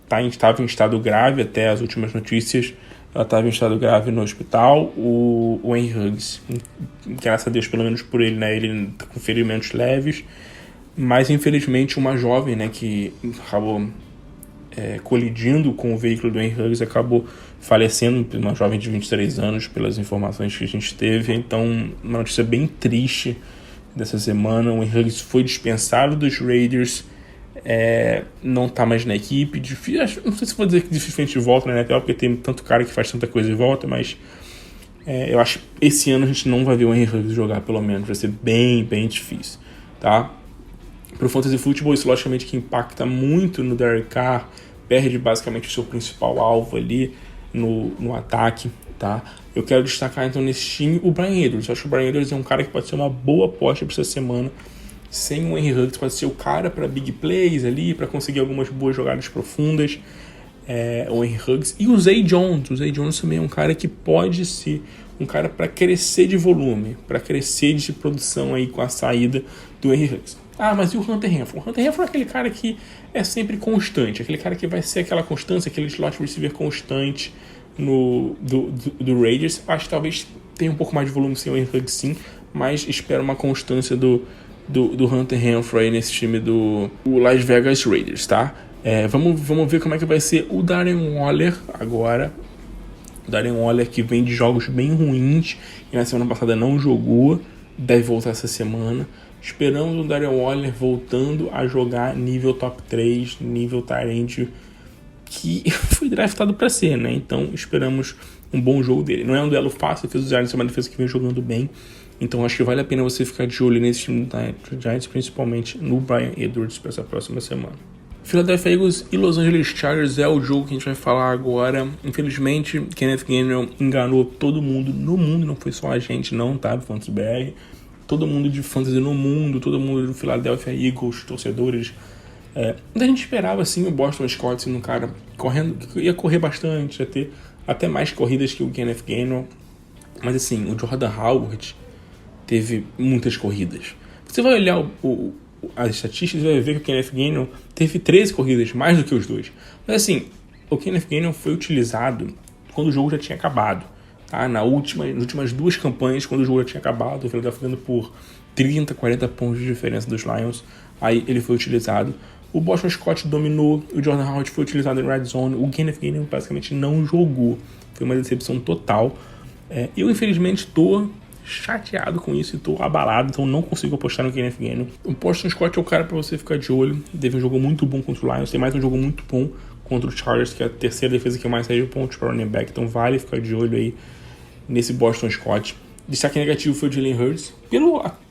estava em estado grave até as últimas notícias. Ela estava em estado grave no hospital. O Henry Ruggs, graças a Deus, pelo menos por ele, né, ele está com ferimentos leves. Mas, infelizmente, uma jovem, né, que acabou colidindo com o veículo do Henry Ruggs acabou falecendo, uma jovem de 23 anos, pelas informações que a gente teve. Então, uma notícia bem triste dessa semana. O Henry Ruggs foi dispensado dos Raiders, não está mais na equipe. Não sei se vou dizer que dificilmente volta na NFL, porque tem tanto cara que faz tanta coisa e volta, mas eu acho que esse ano a gente não vai ver o Henry Ruggs jogar, pelo menos. Vai ser bem, bem difícil, tá? Para o Fantasy Football, isso logicamente que impacta muito no Derek Carr, perde basicamente o seu principal alvo ali no ataque, tá? Eu quero destacar então nesse time o Bryan Edwards. Eu acho que o Bryan Edwards é um cara que pode ser uma boa aposta para essa semana. Sem o Henry Ruggs, pode ser o cara para big plays ali, para conseguir algumas boas jogadas profundas. O Henry Ruggs e o Zay Jones. O Zay Jones também é um cara que pode ser um cara para crescer de volume, para crescer de produção aí com a saída do Henry Ruggs. Mas e o Hunter Renfrow? O Hunter Renfrow é aquele cara que é sempre constante, aquele cara que vai ser aquela constância, aquele slot receiver constante do Raiders. Acho que talvez tenha um pouco mais de volume sem o Henry Ruggs, sim, mas espero uma constância do Hunter Renfrow aí nesse time do Las Vegas Raiders, tá? Vamos ver como é que vai ser o Darren Waller agora. O Darren Waller que vem de jogos bem ruins e na semana passada não jogou, deve voltar essa semana. Esperamos o Darren Waller voltando a jogar nível top 3, nível Tyrant, que foi draftado para ser, né? Então esperamos um bom jogo dele. Não é um duelo fácil, fez o Giants, é uma defesa que vem jogando bem. Então acho que vale a pena você ficar de olho nesse time do Giants, principalmente no Bryan Edwards para essa próxima semana. Philadelphia Eagles e Los Angeles Chargers é o jogo que a gente vai falar agora. Infelizmente, Kenneth Gainwell enganou todo mundo no mundo, não foi só a gente não, tá? Do Fantasy BR. Todo mundo de fantasy no mundo, todo mundo do Philadelphia Eagles, torcedores. A gente esperava, assim, o Boston Scott sendo um cara correndo, que ia correr bastante, ia ter até mais corridas que o Kenneth Gainwell. Mas, assim, o Jordan Howard teve muitas corridas. Você vai olhar as estatísticas e vai ver que o Kenneth Gainwell teve 13 corridas, mais do que os dois. Mas, assim, o Kenneth Gainwell foi utilizado quando o jogo já tinha acabado. Tá? Nas últimas 2 campanhas, quando o jogo já tinha acabado, o Philadelphia ficando por 30, 40 pontos de diferença dos Lions, aí ele foi utilizado. O Boston Scott dominou, o Jordan Howard foi utilizado em red zone, o Kenneth Gainwell basicamente não jogou. Foi uma decepção total. Eu, infelizmente, estou chateado com isso e tô abalado, então não consigo apostar no Kenneth Gainwell. O Boston Scott é o cara para você ficar de olho. Teve um jogo muito bom contra o Lions, tem mais um jogo muito bom contra o Chargers, que é a terceira defesa que mais sai de pontos para o running back, então vale ficar de olho aí nesse Boston Scott. Destaque negativo foi o Jalen Hurts.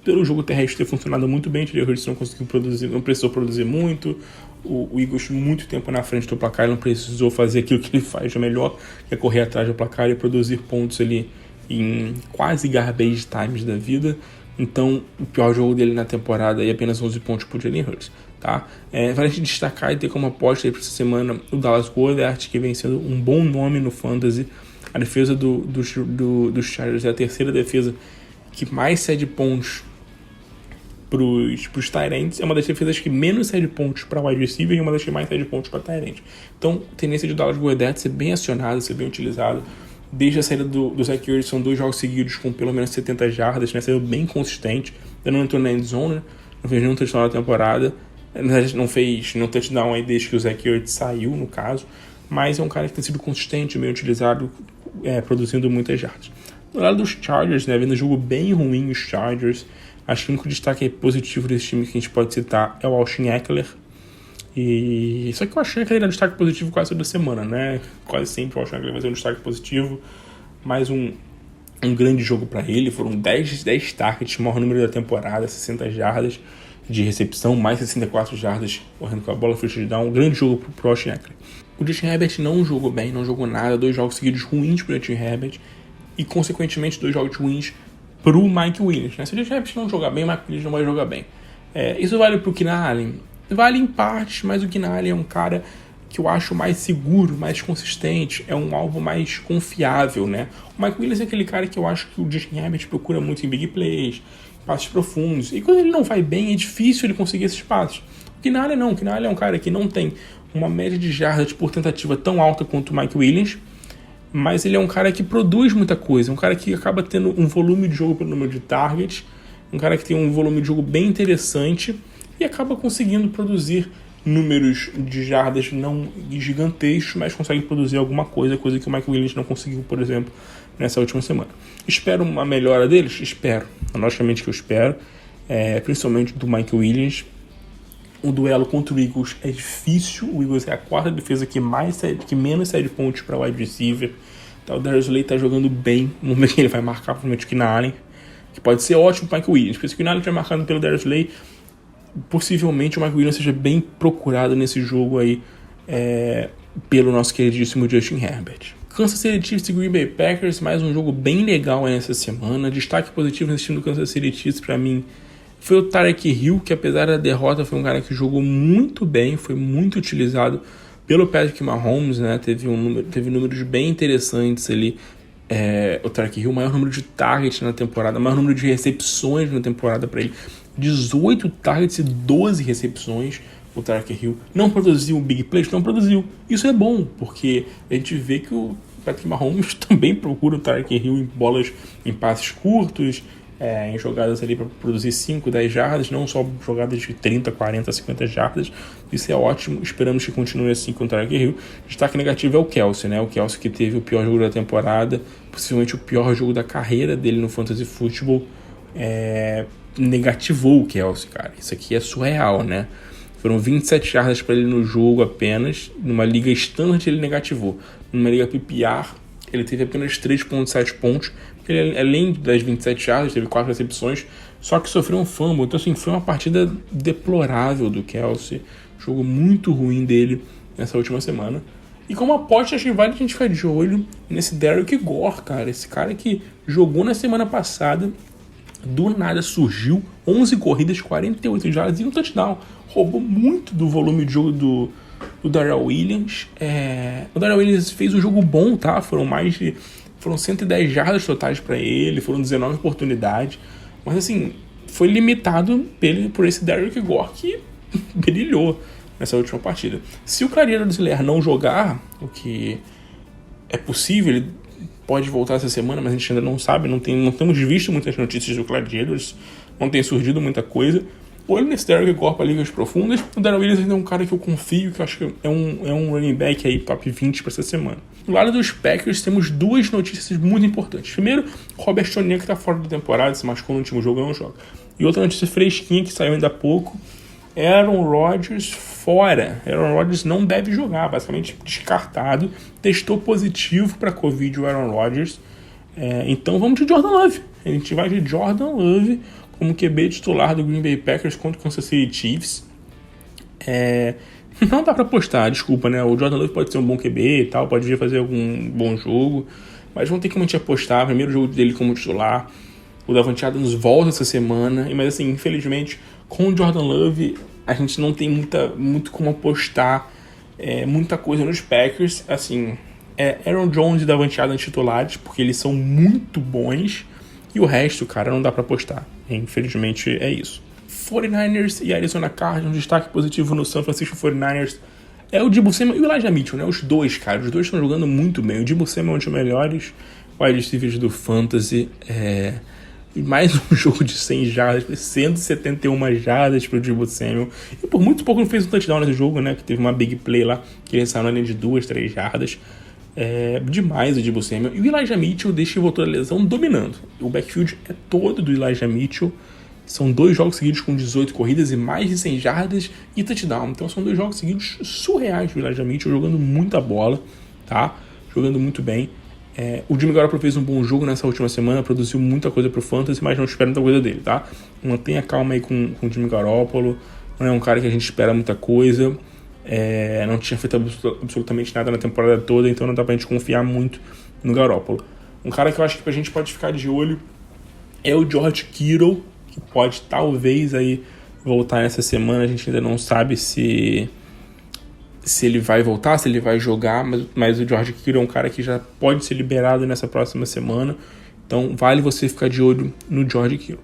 Pelo jogo terrestre ter funcionado muito bem, o Jalen Hurts não conseguiu produzir, não precisou produzir muito. O Eagles muito tempo na frente do placar, ele não precisou fazer aquilo que ele faz de melhor, que é correr atrás do placar e produzir pontos ali em quase garbage times da vida. Então, o pior jogo dele na temporada é apenas 11 pontos por Jalen Hurts, tá? Vale destacar e ter como aposta aí para essa semana o Dallas Goedert, que vem sendo um bom nome no Fantasy. A defesa dos Chargers é a terceira defesa que mais cede pontos para os tight ends. É uma das defesas que menos cede pontos para wide receiver e uma das que mais cede pontos para tight end. Então, a tendência de Dallas Goedert ser bem acionado, ser bem utilizado. Desde a saída do Zach Ertz, são 2 jogos seguidos com pelo menos 70 jardas, né? Saiu bem consistente. Ainda não entrou na end zone, né? Não fez nenhum touchdown na temporada. Não fez nenhum touchdown aí desde que o Zach Ertz saiu, no caso. Mas é um cara que tem sido consistente, bem utilizado, produzindo muitas jardas. Do lado dos Chargers, né, vendo um jogo bem ruim os Chargers, acho que o único destaque positivo desse time que a gente pode citar é o Austin Ekeler. Só que eu achei que ele era um destaque positivo quase toda semana, né? Quase sempre o Austin Ekeler vai ser um destaque positivo. Mais um grande jogo para ele. Foram 10 targets, o maior número da temporada, 60 jardas de recepção, mais 64 jardas correndo com a bola, first down. Um grande jogo pro Austin Ekeler. O Justin Herbert não jogou bem, não jogou nada. 2 jogos seguidos ruins pro Justin Herbert e, consequentemente, 2 jogos ruins pro Mike Williams, né? Se o Justin Herbert não jogar bem, o Mike Williams não vai jogar bem. Isso vale pro Keenan Allen? Vale em partes, mas o Keenan Allen é um cara que eu acho mais seguro, mais consistente, é um alvo mais confiável, né? O Mike Williams é aquele cara que eu acho que o Justin Herbert procura muito em big plays, passes profundos, e quando ele não vai bem, é difícil ele conseguir esses passes. O Keenan Allen não, o Keenan Allen é um cara que não tem uma média de jardas por tentativa tão alta quanto o Mike Williams, mas ele é um cara que produz muita coisa, um cara que acaba tendo um volume de jogo pelo número de targets, um cara que tem um volume de jogo bem interessante e acaba conseguindo produzir números de jardas não gigantescos, mas consegue produzir alguma coisa que o Mike Williams não conseguiu, por exemplo, nessa última semana. Espero uma melhora deles? Espero. Logicamente que eu espero, principalmente do Mike Williams. O duelo contra o Eagles é difícil. O Eagles é a 4ª defesa que menos cede pontos para wide receiver. Então, o Darius Slay está jogando bem. Vamos ver quem ele vai marcar, provavelmente o Keenan Allen, que pode ser ótimo para o Mike Williams. Porque se o Keenan Allen estiver marcado pelo Darius Slay, possivelmente o Mike Williams seja bem procurado nesse jogo aí pelo nosso queridíssimo Justin Herbert. Kansas City Chiefs e Green Bay Packers, mais um jogo bem legal aí nessa semana. Destaque positivo nesse time do Kansas City Chiefs para mim foi o Tyreek Hill, que apesar da derrota foi um cara que jogou muito bem, foi muito utilizado pelo Patrick Mahomes, né? Teve números bem interessantes ali. O Tyreek Hill, o maior número de targets na temporada, o maior número de recepções na temporada para ele. 18 targets e 12 recepções. O Tyreek Hill não produziu big plays, não produziu. Isso é bom, porque a gente vê que o Patrick Mahomes também procura o Tyreek Hill em bolas, em passes curtos, em jogadas ali para produzir 5, 10 jardas, não só jogadas de 30, 40, 50 jardas. Isso é ótimo, esperamos que continue assim com o Tyreek Hill. Destaque negativo é o Kelce, né? O Kelce que teve o pior jogo da temporada, possivelmente o pior jogo da carreira dele no Fantasy Football. Negativou o Kelce, cara. Isso aqui é surreal, né? Foram 27 jardas para ele no jogo apenas. Numa liga standard ele negativou. Numa liga PPR ele teve apenas 3.7 pontos. Ele, além das 27 jardas, teve 4 recepções, só que sofreu um fumble. Então, assim, foi uma partida deplorável do Kelce. Jogo muito ruim dele nessa última semana. E como aposta, acho que vale a gente ficar de olho nesse Derek Gore, cara. Esse cara que jogou na semana passada, do nada surgiu, 11 corridas, 48 jardas e um touchdown. Roubou muito do volume de jogo do Darrell Williams. O Darrell Williams fez um jogo bom, tá? Foram 110 jardas totais para ele, foram 19 oportunidades, mas assim, foi limitado por esse Derek Gore que brilhou nessa última partida. Se o Clyde Edwards-Helaire não jogar, o que é possível, ele pode voltar essa semana, mas a gente ainda não sabe, não temos visto muitas notícias do Clyde Edwards, não tem surgido muita coisa. olho nesse Derek Gore para ligas profundas. O Darrell Williams ainda é um cara que eu confio, que eu acho que é um running back aí top 20 para essa semana. Do lado dos Packers, temos duas notícias muito importantes. Primeiro, Robert Tonyan, que está fora da temporada, se machucou no último jogo, não joga. E outra notícia fresquinha que saiu ainda há pouco, Aaron Rodgers fora. Aaron Rodgers não deve jogar, basicamente descartado. Testou positivo para Covid o Aaron Rodgers. Então vamos de Jordan Love. A gente vai de Jordan Love como QB titular do Green Bay Packers contra o Kansas City Chiefs. Não dá pra apostar, desculpa, né? O Jordan Love pode ser um bom QB e tal, pode vir fazer algum bom jogo, mas vamos ter que apostar. Primeiro jogo dele como titular. O Davante Adams volta essa semana, mas assim, infelizmente, com o Jordan Love, a gente não tem muito como apostar muita coisa nos Packers. Assim, Aaron Jones e Davante Adams titulares, porque eles são muito bons, e o resto, cara, não dá pra apostar. Infelizmente, é isso. 49ers e Arizona Cardinals, destaque positivo no San Francisco 49ers é o Deebo Samuel e o Elijah Mitchell, né? Os dois, cara, os dois estão jogando muito bem. O Deebo Samuel é um dos melhores wide receivers do Fantasy. E mais um jogo de 100 jardas, 171 jardas pro Deebo Samuel. E por muito pouco não fez um touchdown nesse jogo, né? Que teve uma big play lá, que ele saiu na linha de 2, 3 jardas. Demais o Deebo Samuel. E o Elijah Mitchell, desde que voltou da lesão, dominando. O backfield é todo do Elijah Mitchell. São 2 jogos seguidos com 18 corridas e mais de 100 jardas e touchdown. Então são 2 jogos seguidos surreais do Elijah Mitchell, jogando muita bola, tá? Jogando muito bem. O Jimmy Garoppolo fez um bom jogo nessa última semana, produziu muita coisa pro Fantasy, mas não espera muita coisa dele, tá? Mantenha calma aí com o Jimmy Garoppolo. Não é um cara que a gente espera muita coisa. Não tinha feito absolutamente nada na temporada toda, então não dá pra gente confiar muito no Garoppolo. Um cara que eu acho que a gente pode ficar de olho é o George Kittle, que pode talvez aí voltar nessa semana. A gente ainda não sabe se ele vai voltar, se ele vai jogar, mas o George Kittle é um cara que já pode ser liberado nessa próxima semana, então vale você ficar de olho no George Kittle.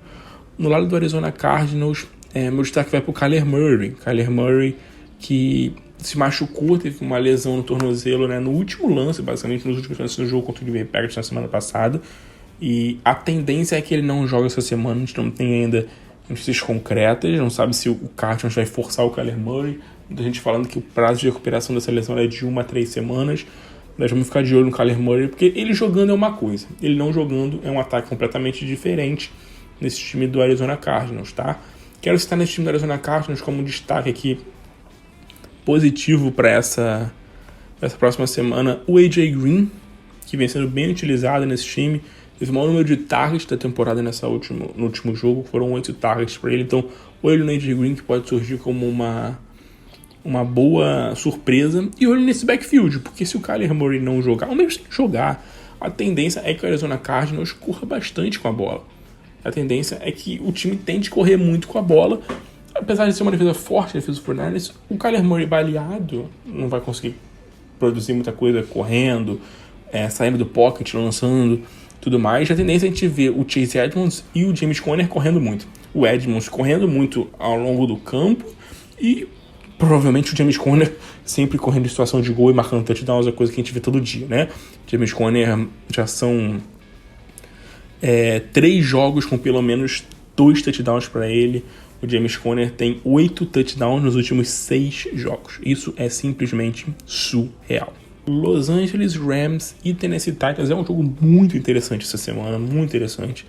No lado do Arizona Cardinals, meu destaque vai pro Kyler Murray, que se machucou, teve uma lesão no tornozelo, né, no último lance, basicamente nos últimos lances do jogo contra o Green Bay Packers na semana passada, e a tendência é que ele não joga essa semana. A gente não tem ainda notícias concretas, não sabe se o Cardinals vai forçar o Kyler Murray. Muita gente falando que o prazo de recuperação dessa lesão é de 1 a 3 semanas. Nós vamos ficar de olho no Kyler Murray, porque ele jogando é uma coisa, ele não jogando é um ataque completamente diferente nesse time do Arizona Cardinals, tá? Quero citar nesse time do Arizona Cardinals como um destaque aqui positivo para essa próxima semana o AJ Green, que vem sendo bem utilizado nesse time. Teve o maior número de targets da temporada no último jogo, foram 8 targets para ele. Então, olho no AJ Green, que pode surgir como uma boa surpresa. E olho nesse backfield, porque se o Kyler Murray não jogar, ou mesmo sem jogar, a tendência é que o Arizona Cardinals corra bastante com a bola. A tendência é que o time tente correr muito com a bola. Apesar de ser uma defesa forte, a defesa do 49ers, o Kyler Murray baleado não vai conseguir produzir muita coisa correndo, saindo do pocket, lançando, tudo mais. A tendência é a gente ver o Chase Edmonds e o James Conner correndo muito. O Edmonds correndo muito ao longo do campo e provavelmente o James Conner sempre correndo em situação de gol e marcando touchdowns, é coisa que a gente vê todo dia, né? James Conner já são 3 jogos com pelo menos 2 touchdowns para ele. O James Conner tem 8 touchdowns nos últimos 6 jogos. Isso é simplesmente surreal. Los Angeles Rams e Tennessee Titans é um jogo muito interessante essa semana, muito interessante.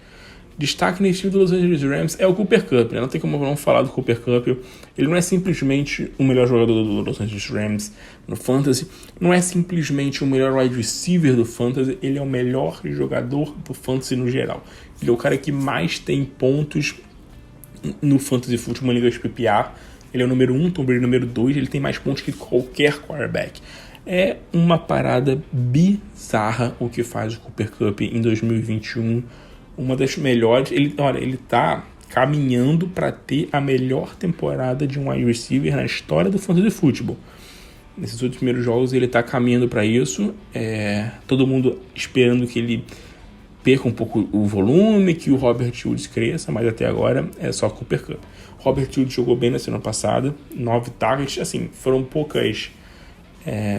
Destaque nesse time do Los Angeles Rams é o Cooper Kupp, né? Não tem como não falar do Cooper Kupp. Ele não é simplesmente o melhor jogador do Los Angeles Rams no Fantasy, não é simplesmente o melhor wide receiver do Fantasy, ele é o melhor jogador do Fantasy no geral. Ele é o cara que mais tem pontos no Fantasy Football, na liga de PPR. Ele é o número 1, Tom Brady número 2, ele tem mais pontos que qualquer quarterback. É uma parada bizarra o que faz o Cooper Kupp em 2021. Uma das melhores. Ele tá caminhando para ter a melhor temporada de um wide receiver na história do Fantasy Football. Nesses outros primeiros jogos ele tá caminhando para isso. Todo mundo esperando que ele perca um pouco o volume, que o Robert Woods cresça, mas até agora é só Cooper Kupp. Robert Woods jogou bem na semana passada, 9 targets, assim, foram poucas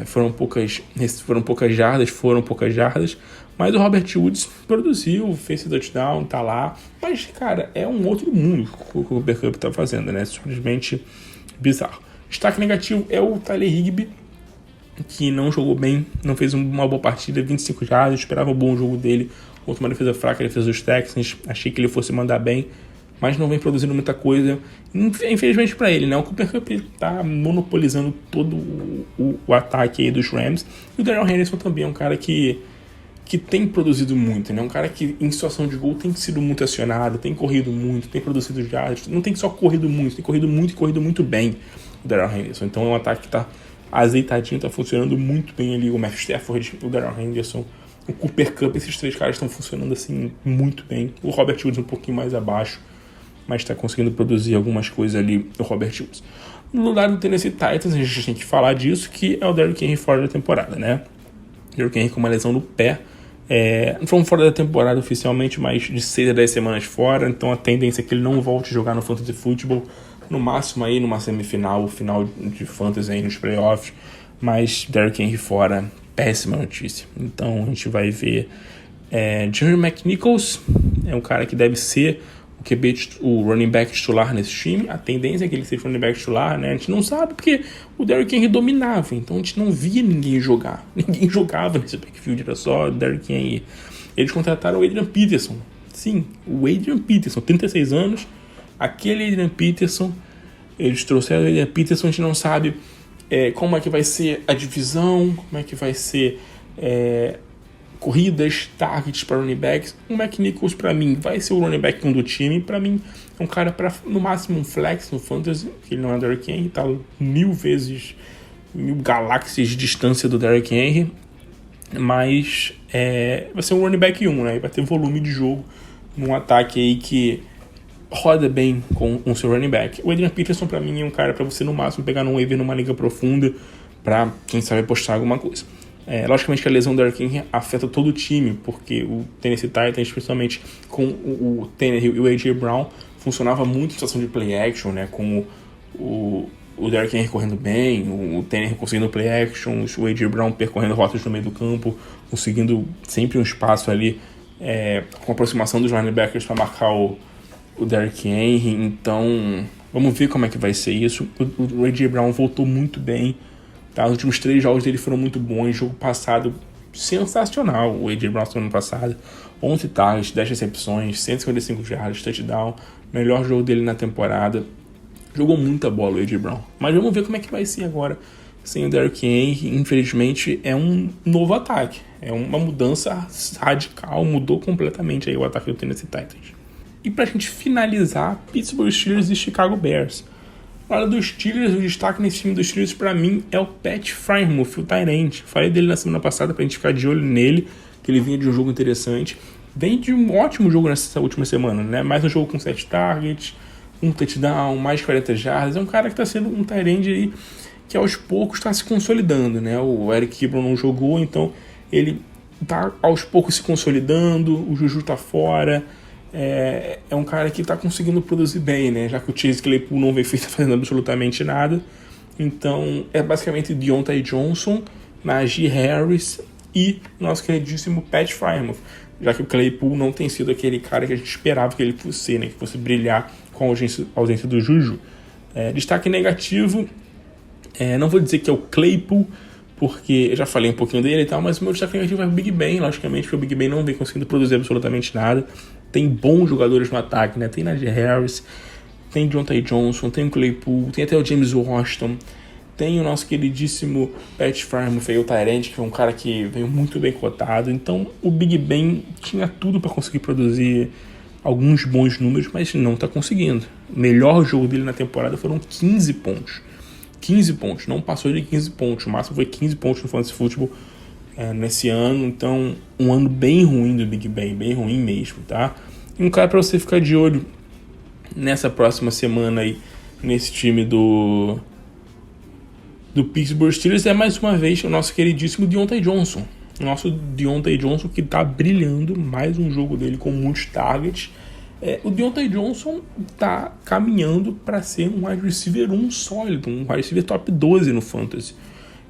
Foram poucas jardas, mas o Robert Woods produziu, fez esse touchdown, tá lá. Mas, cara, é um outro mundo que o Cooper Kupp tá fazendo, né? Simplesmente bizarro. Destaque negativo é o Tyler Higbee, que não jogou bem, não fez uma boa partida, 25 jardas, esperava um bom jogo dele contra uma defesa fraca, ele fez os Texans, achei que ele fosse mandar bem, mas não vem produzindo muita coisa, infelizmente para ele, né? O Cooper Kupp tá monopolizando todo o ataque aí dos Rams, e o Darrell Henderson também é um cara que tem produzido muito, né? Um cara que em situação de gol tem sido muito acionado, tem corrido muito, tem produzido jardas, não tem só corrido muito, tem corrido muito e corrido muito bem o Darrell Henderson. Então é um ataque que tá azeitadinho, tá funcionando muito bem ali. O Matthew Stafford, o Darrell Henderson, o Cooper Kupp, esses três caras estão funcionando assim muito bem. O Robert Woods um pouquinho mais abaixo, mas está conseguindo produzir algumas coisas ali, o Robert Woods. No lado do Tennessee Titans, a gente tem que falar disso, que é o Derrick Henry fora da temporada, né? Derrick Henry com uma lesão no pé. Não foi fora da temporada oficialmente, mas de 6 a 10 semanas fora, então a tendência é que ele não volte a jogar no Fantasy Football, no máximo aí numa semifinal, final de Fantasy aí nos playoffs, mas Derrick Henry fora, péssima notícia. Então a gente vai ver Jerry McNichols, é um cara que deve ser o running back titular nesse time. A tendência é que ele seja running back titular, né? A gente não sabe porque o Derrick Henry dominava, então a gente não via ninguém jogar. Ninguém jogava nesse backfield, era só o Derrick Henry. Eles contrataram o Adrian Peterson. Sim, o Adrian Peterson, 36 anos, aquele Adrian Peterson. Eles trouxeram o Adrian Peterson, a gente não sabe como é que vai ser a divisão, como é que vai ser corridas, targets para running backs. O McNichols, para mim, vai ser o running back 1 do time. Para mim, é um cara para, no máximo, um flex no fantasy, que ele não é Derrick Henry, tá 1000 galáxias de distância do Derrick Henry, mas vai ser um running back 1, né? Vai ter volume de jogo num ataque aí que roda bem com o seu running back. O Adrian Peterson, para mim, é um cara para você, no máximo, pegar num waiver numa liga profunda, para, quem sabe, apostar alguma coisa. Logicamente que a lesão do Derrick Henry afeta todo o time, porque o Tennessee Titans, principalmente com o Tannehill e o A.J. Brown, funcionava muito em situação de play action, né? Com o Derrick Henry correndo bem, o Tannehill conseguindo play action, o A.J. Brown percorrendo rotas no meio do campo, conseguindo sempre um espaço ali com a aproximação dos linebackers para marcar o Derrick Henry. Então vamos ver como é que vai ser isso. O A.J. Brown voltou muito bem. Tá, os últimos 3 jogos dele foram muito bons. Jogo passado, sensacional. O A.J. Brown no ano passado, 11 targets, 10 recepções, 155 jardas, touchdown. Melhor jogo dele na temporada. Jogou muita bola o A.J. Brown. Mas vamos ver como é que vai ser agora sem o Derrick Henry. Infelizmente, é um novo ataque. É uma mudança radical. Mudou completamente aí o ataque do Tennessee Titans. E pra gente finalizar, Pittsburgh Steelers e Chicago Bears. Na hora dos Steelers, o destaque nesse time dos Steelers pra mim é o Pat Freiermuth, o tight end. Falei dele na semana passada pra gente ficar de olho nele, que ele vinha de um jogo interessante. Vem de um ótimo jogo nessa última semana, né? Mais um jogo com 7 targets, um touchdown, mais 40 jardas. É um cara que tá sendo um tight end aí que aos poucos está se consolidando, né? O Eric Ebron não jogou, então ele tá aos poucos se consolidando, o Juju tá fora. É um cara que está conseguindo produzir bem, né? Já que o Chase Claypool não vem fazendo absolutamente nada. Então é basicamente Deontay Johnson, Najee Harris e nosso queridíssimo Pat Freiermuth, já que o Claypool não tem sido aquele cara que a gente esperava que ele fosse, né? Que fosse brilhar com a ausência do Juju. Destaque negativo, não vou dizer que é o Claypool, porque eu já falei um pouquinho dele e tal, mas o meu destaque negativo é o Big Ben, logicamente, porque o Big Ben não vem conseguindo produzir absolutamente nada. Tem bons jogadores no ataque, né? Tem Najee Harris, tem Deontay Johnson, tem o Claypool, tem até o James Washington, tem o nosso queridíssimo Pat Freiermuth, o tight end, que é um cara que veio muito bem cotado. Então o Big Ben tinha tudo para conseguir produzir alguns bons números, mas não está conseguindo. O melhor jogo dele na temporada foram 15 pontos. 15 pontos, não passou de 15 pontos. O máximo foi 15 pontos no Fantasy Football nesse ano. Então, um ano bem ruim do Big Ben, bem ruim mesmo, tá? E um cara para você ficar de olho nessa próxima semana aí, nesse time do Pittsburgh Steelers, é mais uma vez o nosso queridíssimo Deontay Johnson. O nosso Deontay Johnson, que tá brilhando, mais um jogo dele com muitos targets. O Deontay Johnson tá caminhando para ser um wide receiver 1 sólido, um wide receiver top 12 no Fantasy.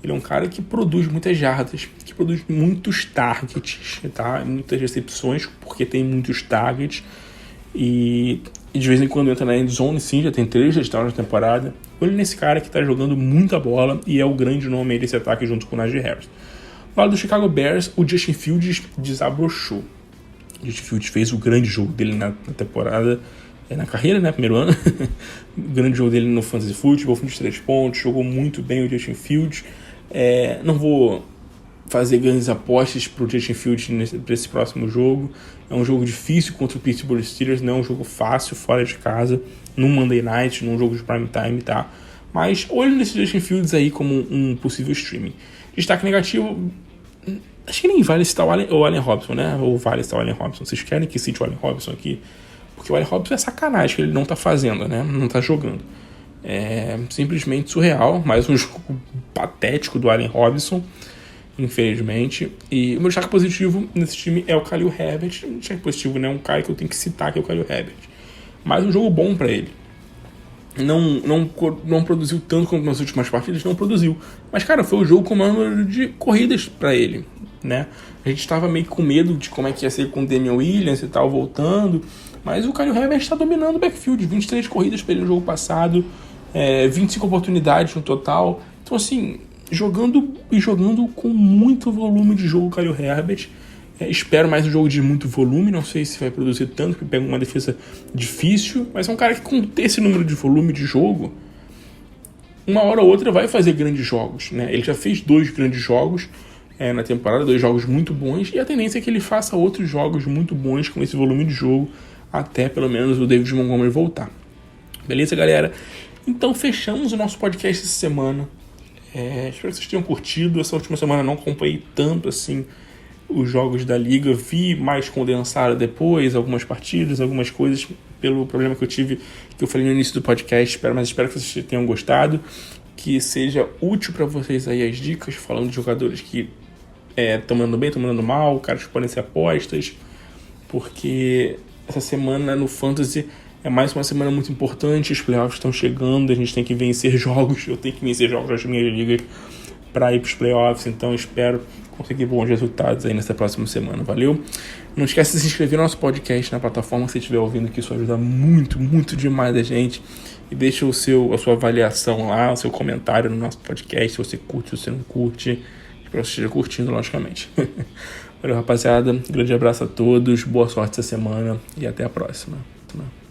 Ele é um cara que produz muitas jardas, que produz muitos targets, tá? Muitas recepções, porque tem muitos targets. E de vez em quando entra na endzone, sim, já tem 3 touchdowns na temporada. Olha nesse cara que tá jogando muita bola e é o grande nome aí desse ataque junto com o Najee Harris. No lado do Chicago Bears, o Justin Fields desabrochou. O Justin Fields fez o grande jogo dele na temporada, na carreira, né, primeiro ano. O grande jogo dele no Fantasy Football, 23 pontos, jogou muito bem o Justin Fields. Não vou fazer grandes apostas para o Justin Fields para esse próximo jogo. É um jogo difícil contra o Pittsburgh Steelers, não é um jogo fácil fora de casa, num Monday Night, num jogo de prime time, tá? Mas olho nesse Justin Fields aí como um possível streaming. Destaque negativo, acho que nem vale citar o Allen Robinson, né? Ou vale citar o Allen Robinson. Vocês querem que cite o Allen Robinson aqui? Porque o Allen Robinson é sacanagem que ele não tá fazendo, né? Não tá jogando. É simplesmente surreal. Mais um jogo patético do Allen Robinson, infelizmente. E o meu destaque positivo nesse time é o Khalil Herbert. Um destaque positivo, né? Um cara que eu tenho que citar, que é o Khalil Herbert. Mais um jogo bom pra ele. Não produziu tanto como nas últimas partidas, não produziu. Mas, cara, foi o jogo com o maior número de corridas pra ele, né? A gente estava meio com medo de como é que ia ser com o Damian Williams e tal, voltando. Mas o Khalil Herbert está dominando o backfield. 23 corridas pra ele no jogo passado, 25 oportunidades no total. Então, assim, jogando com muito volume de jogo o Khalil Herbert. Espero mais um jogo de muito volume, não sei se vai produzir tanto, porque pega uma defesa difícil, mas é um cara que com esse número de volume de jogo, uma hora ou outra vai fazer grandes jogos, né? Ele já fez 2 grandes jogos na temporada, 2 jogos muito bons, e a tendência é que ele faça outros jogos muito bons com esse volume de jogo, até pelo menos o David Montgomery voltar. Beleza, galera? Então fechamos o nosso podcast essa semana. Espero que vocês tenham curtido. Essa última semana não acompanhei tanto assim os jogos da liga, vi mais condensado depois, algumas partidas, algumas coisas, pelo problema que eu tive, que eu falei no início do podcast, mas espero que vocês tenham gostado, que seja útil para vocês aí as dicas, falando de jogadores que estão mandando bem, estão mandando mal, caras que podem ser apostas, porque essa semana no Fantasy é mais uma semana muito importante, os playoffs estão chegando, a gente tem que vencer jogos, eu tenho que vencer jogos das minhas ligas para ir para os playoffs, então espero conseguir bons resultados aí nessa próxima semana, valeu? Não esquece de se inscrever no nosso podcast na plataforma que você estiver ouvindo, que isso ajuda muito, muito demais a gente, e deixa a sua avaliação lá, o seu comentário no nosso podcast, se você curte, se você não curte, espero que você esteja curtindo, logicamente. Valeu, rapaziada, grande abraço a todos, boa sorte essa semana e até a próxima.